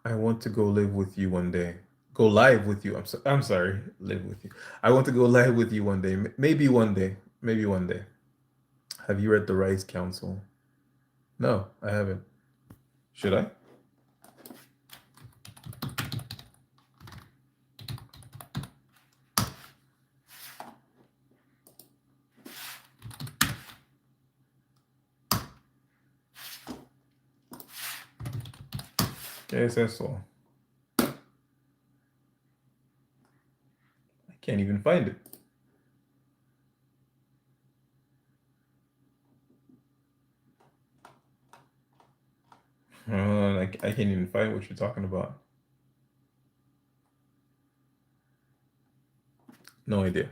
I want to go live with you one day. Go live with you. I'm sorry. Live with you. I want to go live with you one day. Maybe one day. Maybe one day. Have you read The Rights Council? No, I haven't. Should I? ¿Qué es eso? I can't even find it. I can't even find what you're talking about. No idea.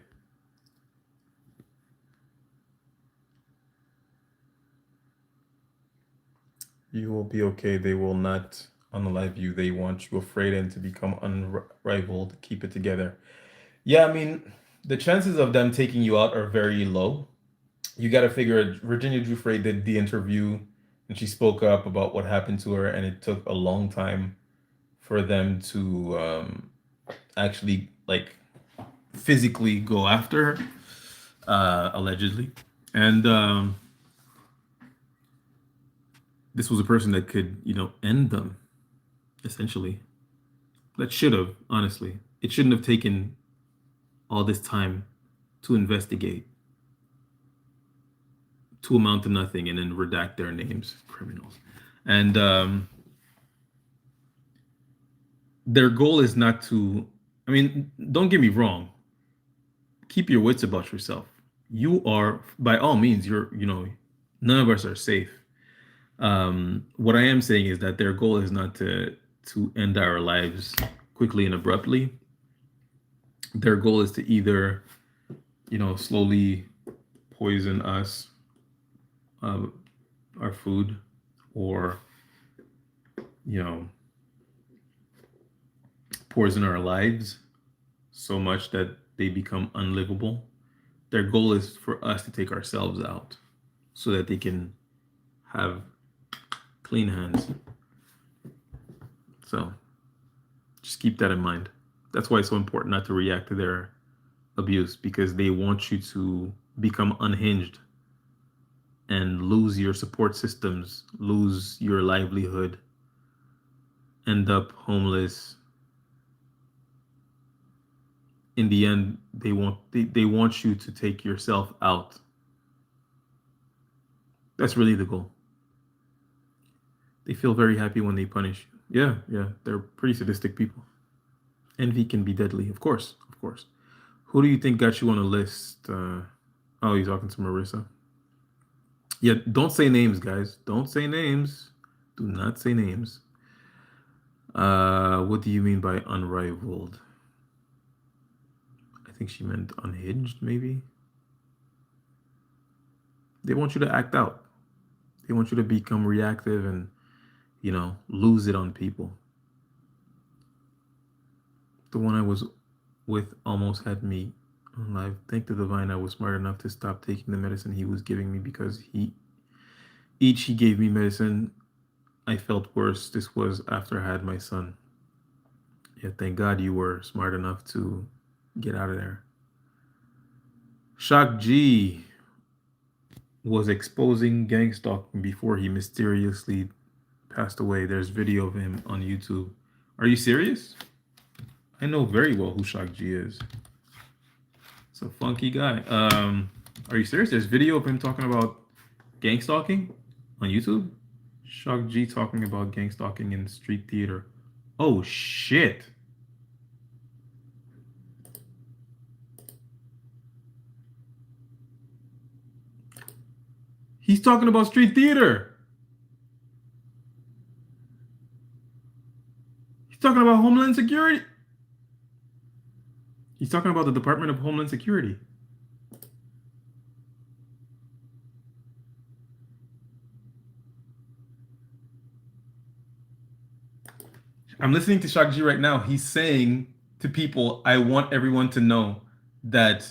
You will be okay. They will not unalive you. They want you afraid and to become unrivaled. Keep it together. Yeah, I mean, the chances of them taking you out are very low. You got to figure Virginia Giuffre did the interview and she spoke up about what happened to her, and it took a long time for them to actually like physically go after her, allegedly. And this was a person that could, end them, essentially. That should have, honestly. It shouldn't have taken all this time to investigate, to amount to nothing, and then redact their names, criminals. And their goal is not to, I mean, don't get me wrong, keep your wits about yourself. You are, by all means, none of us are safe. What I am saying is that their goal is not to end our lives quickly and abruptly. Their goal is to either, slowly poison us, our food, or, poison our lives so much that they become unlivable. Their goal is for us to take ourselves out so that they can have clean hands. So just keep that in mind. That's why it's so important not to react to their abuse, because they want you to become unhinged and lose your support systems, lose your livelihood, end up homeless. In the end, they want you to take yourself out. That's really the goal. They feel very happy when they punish you. Yeah, they're pretty sadistic people. Envy can be deadly, of course. Who do you think got you on a list? Oh, you're talking to Marissa. Yeah, don't say names, guys. Don't say names. Do not say names. What do you mean by unrivaled? I think she meant unhinged, maybe. They want you to act out. They want you to become reactive and, lose it on people. The one I was with almost had me alive. Thank the divine I was smart enough to stop taking the medicine he was giving me, because he gave me medicine, I felt worse. This was after I had my son. Yeah, thank God you were smart enough to get out of there. Shock G was exposing gang stalking before he mysteriously passed away. There's video of him on YouTube. Are you serious? I know very well who Shock G is. It's a funky guy. Are you serious? There's video of him talking about gang stalking on YouTube? Shock G talking about gang stalking in street theater. Oh, shit. He's talking about street theater. He's talking about Homeland Security. He's talking about the Department of Homeland Security. I'm listening to Shock G right now. He's saying to people, I want everyone to know that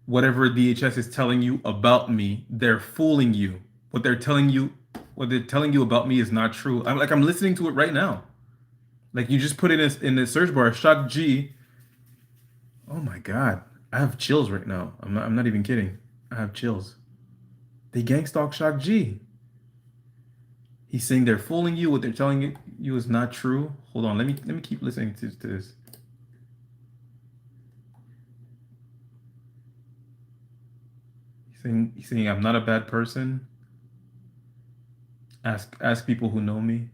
whatever DHS is telling you about me, they're fooling you. What they're telling you about me is not true. I'm listening to it right now. Like, you just put it in the search bar, Shock G. Oh my God. I have chills right now. I'm not even kidding. I have chills. They gang stalk Shock G. He's saying they're fooling you. What they're telling you is not true. Hold on. Let me keep listening to this. He's saying I'm not a bad person. Ask people who know me.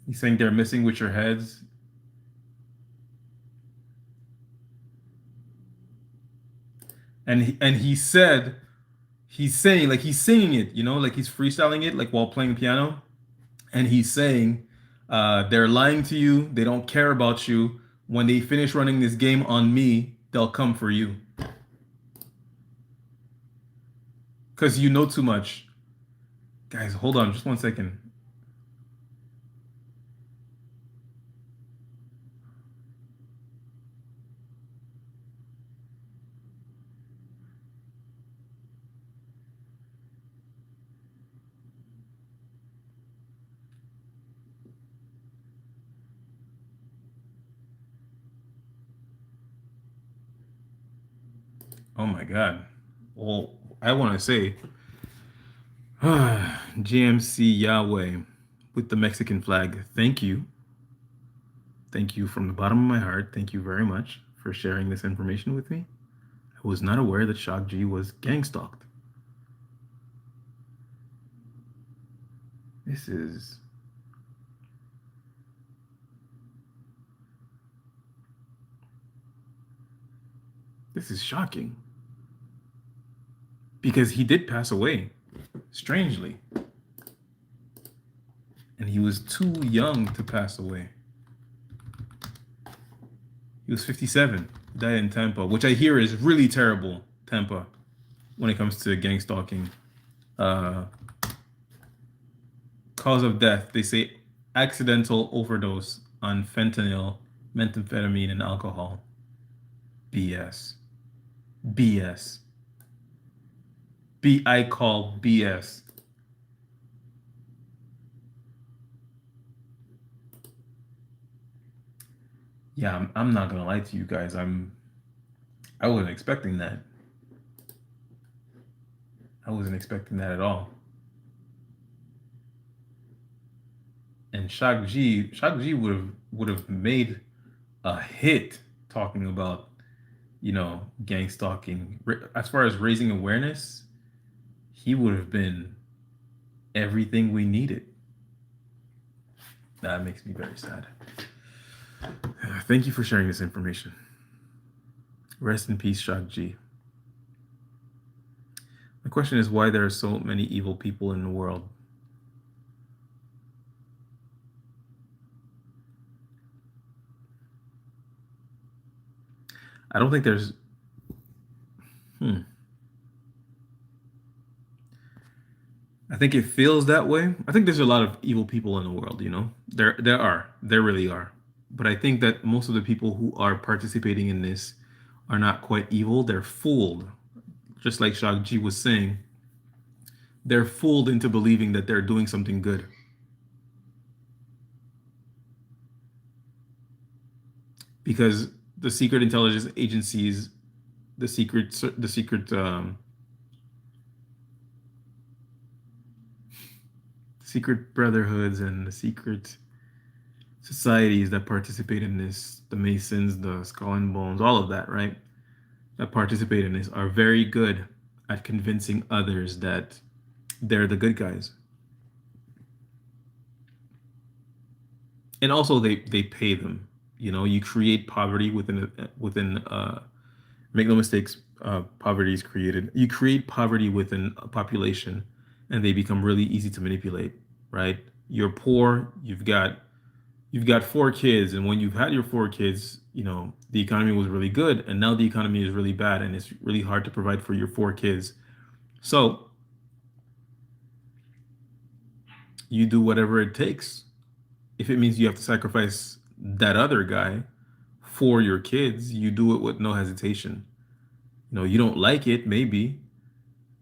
He's saying they're messing with your heads. And he said, he's saying, like, he's singing it, like he's freestyling it, like while playing piano. And he's saying, they're lying to you. They don't care about you. When they finish running this game on me, they'll come for you. Because you know too much. Guys, hold on just 1 second. Oh my God. Well, I want to say, GMC Yahweh with the Mexican flag. Thank you. Thank you from the bottom of my heart. Thank you very much for sharing this information with me. I was not aware that Shock G was gang stalked. This is shocking because he did pass away, strangely, and he was too young to pass away. He was 57, died in Tampa, which I hear is really terrible, Tampa, when it comes to gang stalking. Cause of death, they say accidental overdose on fentanyl, methamphetamine, and alcohol. BS. BS. I call BS. Yeah, I'm not gonna lie to you guys. I wasn't expecting that. I wasn't expecting that at all. And Shock G would have made a hit talking about, gang stalking. As far as raising awareness, he would have been everything we needed. That makes me very sad. Thank you for sharing this information. Rest in peace, Shock G. The question is why there are so many evil people in the world. I don't think there's. I think it feels that way. I think there's a lot of evil people in the world, There really are. But I think that most of the people who are participating in this are not quite evil. They're fooled. Just like Shock G was saying, they're fooled into believing that they're doing something good. Because the secret intelligence agencies, the secret secret brotherhoods and the secret societies that participate in this, the Masons, the Skull and Bones, all of that, right? That participate in this are very good at convincing others that they're the good guys. And also they pay them. You create poverty within make no mistakes, poverty is created. You create poverty within a population and they become really easy to manipulate, right? You're poor, you've got 4 kids, and when you've had your 4 kids, the economy was really good, and now the economy is really bad, and it's really hard to provide for your 4 kids. So you do whatever it takes. If it means you have to sacrifice that other guy for your kids, you do it with no hesitation. You don't like it, maybe,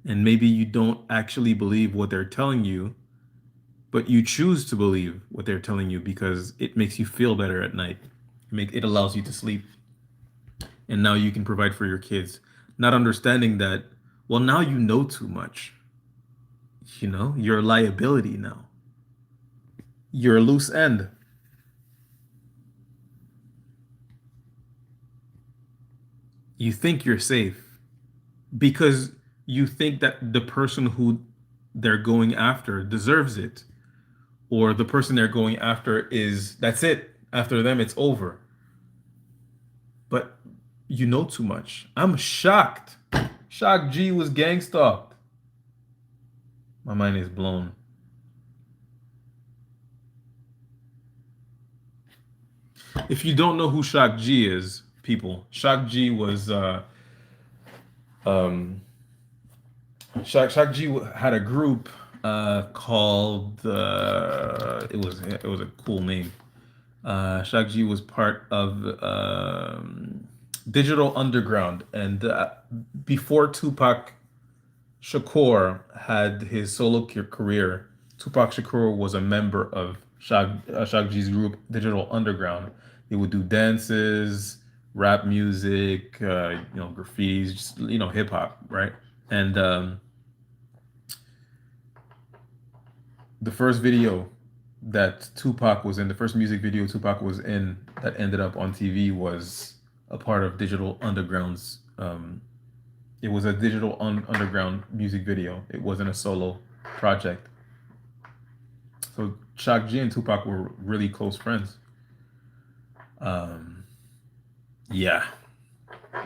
and maybe you don't actually believe what they're telling you, but you choose to believe what they're telling you because it makes you feel better at night. It allows you to sleep. And now you can provide for your kids, not understanding that, well, now you know too much. You're a liability now. You're a loose end. You think you're safe because you think that the person who they're going after deserves it, or the person they're going after that's it. After them, it's over. But you know too much. I'm shocked. Shock G was gang stalked. My mind is blown. If you don't know who Shock G is, people, Shock G was Shock G had a group. called it was a cool name. Shaggy was part of Digital Underground, and before Tupac Shakur had his solo career, Tupac Shakur was a member of Shaggy's group Digital Underground. They would do dances, rap music, graffitis, just hip hop, right? And the first video that Tupac was in, the first music video Tupac was in that ended up on TV was a part of Digital Underground's. It was a Underground music video. It wasn't a solo project. So Shock G and Tupac were really close friends. Um, yeah,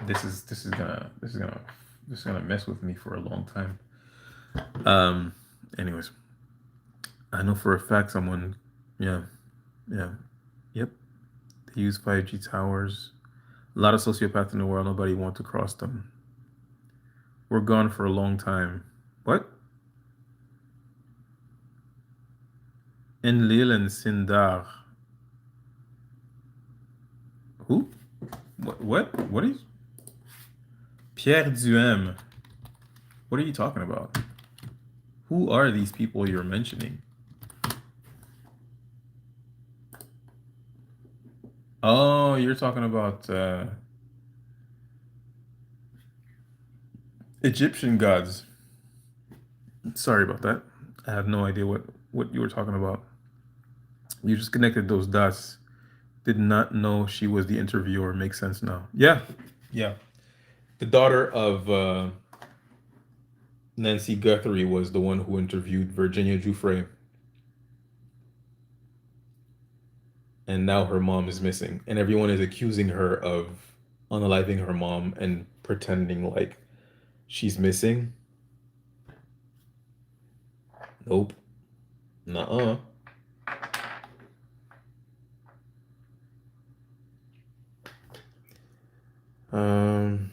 this is gonna mess with me for a long time. Um, anyways, I know for a fact someone, yeah, yeah, yep. They use 5G towers. A lot of sociopaths in the world. Nobody wants to cross them. We're gone for a long time. What? Enlil and Sindar. Who? What? What is Pierre Duhem? What are you talking about? Who are these people you're mentioning? Oh, you're talking about Egyptian gods. Sorry about that. I have no idea what you were talking about. You just connected those dots. Did not know she was the interviewer. Makes sense now. Yeah, yeah. The daughter of Nancy Guthrie was the one who interviewed Virginia Giuffre, and now her mom is missing, and everyone is accusing her of unaliving her mom and pretending like she's missing. Nope. Nuh-uh. Um,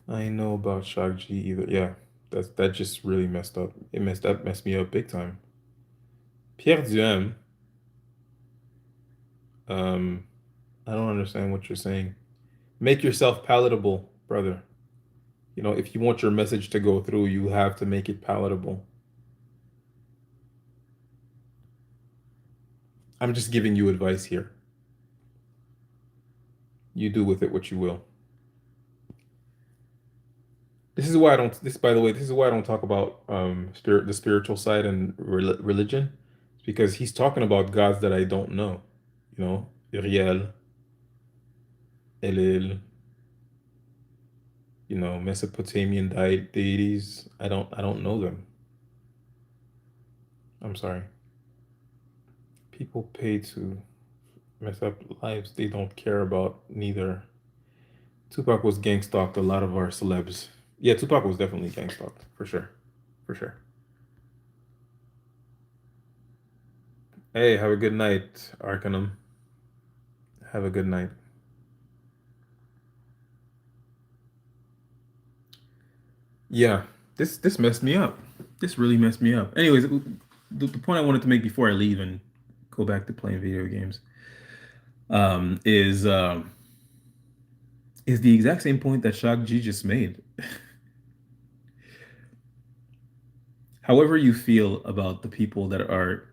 I know about Shagji either. Yeah, that just really messed up. Messed me up big time. Pierre Duhem. Um, I don't understand what you're saying. Make yourself palatable, brother. If you want your message to go through, you have to make it palatable. I'm just giving you advice here. You do with it what you will. This is why I don't. This, by the way, this is why I don't talk about the spiritual side and religion, it's because he's talking about gods that I don't know. Uriel, Elil, Mesopotamian deities. I don't know them. I'm sorry. People pay to mess up lives they don't care about neither. Tupac was gang stalked. A lot of our celebs. Yeah, Tupac was definitely gang stalked for sure, for sure. Hey, have a good night, Arcanum. Have a good night. Yeah, this messed me up. This really messed me up. Anyways, the point I wanted to make before I leave and go back to playing video games um, is um, is the exact same point that Shaq G just made. However you feel about the people that are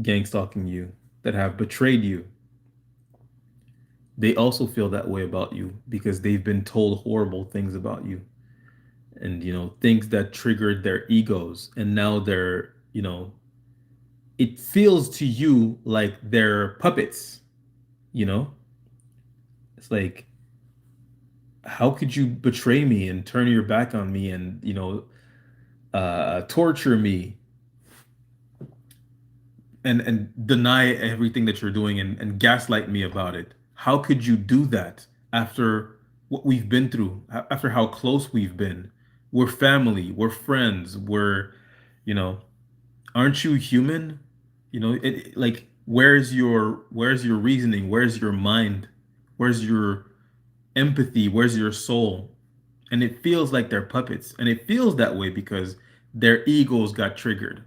gang stalking you, that have betrayed you, they also feel that way about you because they've been told horrible things about you, and things that triggered their egos, and now it feels to you like they're puppets. you know it's like, how could you betray me and turn your back on me and torture me and deny everything that you're doing and gaslight me about it? How could you do that after what we've been through, after how close we've been? We're family, we're friends, you know aren't you human? Like, where's your reasoning, where's your mind, where's your empathy? Where's your soul? And it feels like they're puppets. And it feels that way because their egos got triggered.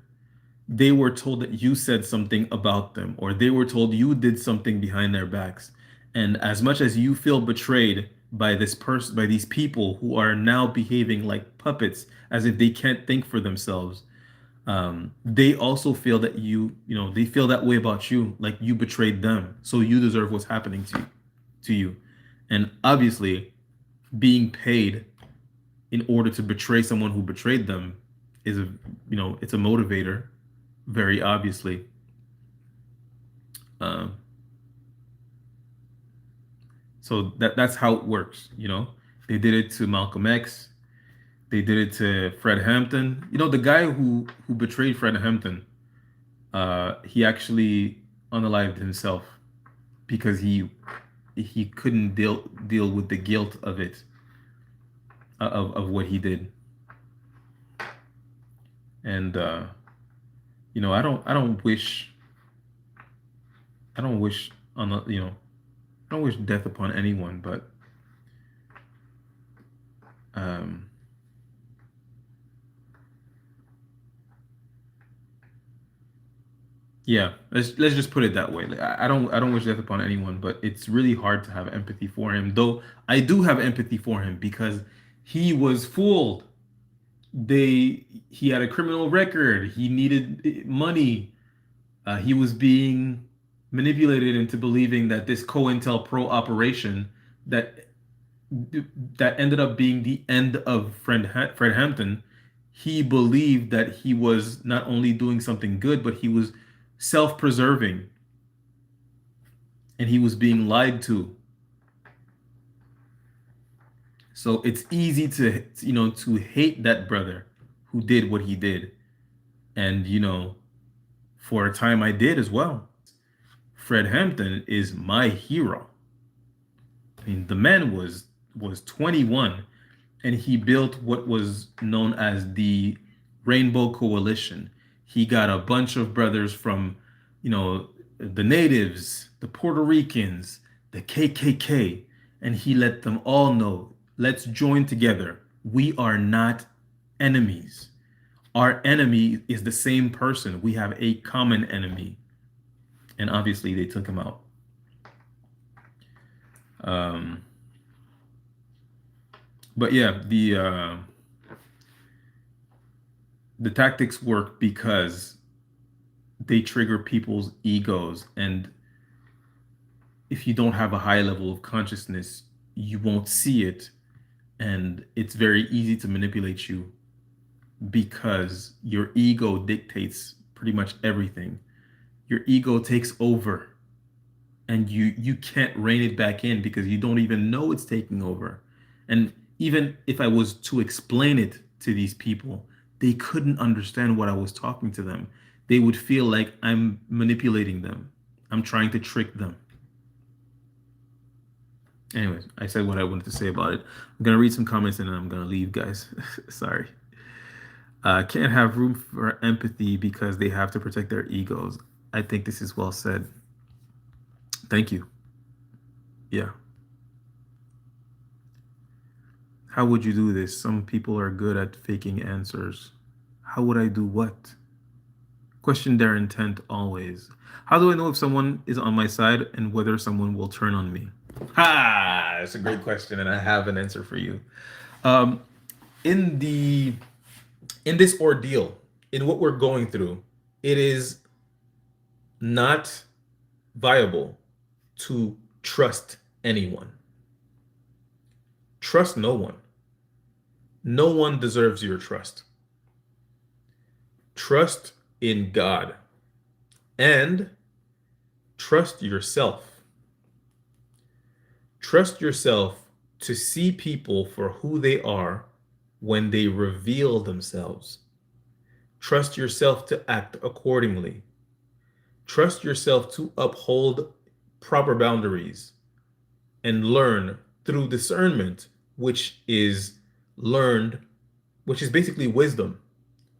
They were told that you said something about them, or they were told you did something behind their backs. And as much as you feel betrayed by this person, by these people who are now behaving like puppets, as if they can't think for themselves, they also feel that they feel that way about you, like you betrayed them, so you deserve what's happening to you. And obviously, being paid in order to betray someone who betrayed them is it's a motivator, very obviously. Um, so that's how it works. They did it to Malcolm X. They did it to Fred Hampton. The guy who betrayed Fred Hampton, he actually unalived himself because he couldn't deal with the guilt of it, of what he did. And I don't wish on the you know I don't wish death upon anyone, but um, yeah, let's just put it that way. Like, I don't wish death upon anyone, but it's really hard to have empathy for him. Though I do have empathy for him because he was fooled. He had a criminal record. He needed money. He was being manipulated into believing that this COINTELPRO operation that that ended up being the end of Fred Hampton. He believed that he was not only doing something good, but he was self-preserving, and he was being lied to. So it's easy to hate that brother who did what he did. And for a time I did as well. Fred Hampton is my hero. I mean, the man was 21, and he built what was known as the Rainbow Coalition. He got a bunch of brothers from, the natives, the Puerto Ricans, the KKK, and he let them all know, let's join together. We are not enemies. Our enemy is the same person. We have a common enemy. And obviously they took him out. But yeah, the tactics work because they trigger people's egos, and if you don't have a high level of consciousness, you won't see it, and it's very easy to manipulate you because your ego dictates pretty much everything. Your ego takes over, and you can't rein it back in because you don't even know it's taking over. And even if I was to explain it to these people, they couldn't understand what I was talking to them. They would feel like I'm manipulating them. I'm trying to trick them. Anyways, I said what I wanted to say about it. I'm gonna read some comments and then I'm gonna leave, guys. Sorry. Can't have room for empathy because they have to protect their egos. I think this is well said. Thank you. Yeah. How would you do this? Some people are good at faking answers. How would I do what? Question their intent always. How do I know if someone is on my side and whether someone will turn on me? Ha! That's a great question, and I have an answer for you. Um, in this ordeal, in what we're going through, it is not viable to trust anyone. Trust no one. No one deserves your trust. Trust in God and trust yourself. Trust yourself to see people for who they are when they reveal themselves. Trust yourself to act accordingly. Trust yourself to uphold proper boundaries and learn through discernment, which is basically wisdom,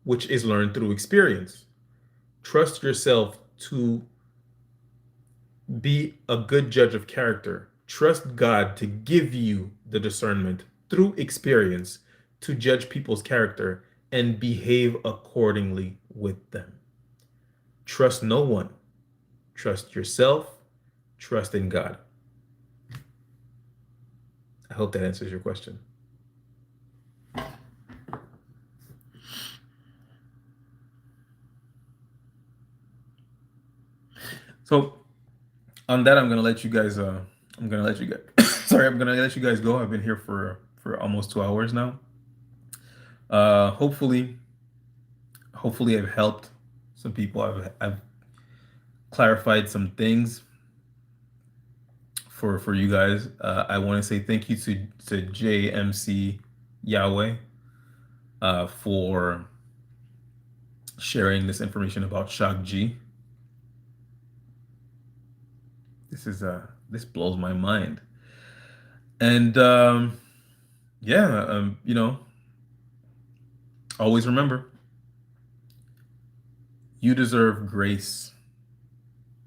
which is learned through experience. Trust yourself to be a good judge of character Trust God to give you the discernment through experience to judge people's character and behave accordingly with them. Trust no one. Trust yourself. Trust in God. I hope that answers your question. So on that, I'm gonna let you guys. I'm gonna let you guys. Sorry, I'm gonna let you guys go. I've been here for almost 2 hours now. Hopefully, I've helped some people. I've clarified some things for you guys. I want to say thank you to JMC Yahweh for sharing this information about Shock G. This blows my mind. And yeah, always remember, you deserve grace.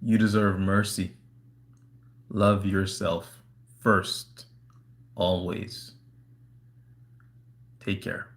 You deserve mercy. Love yourself first, always. Take care.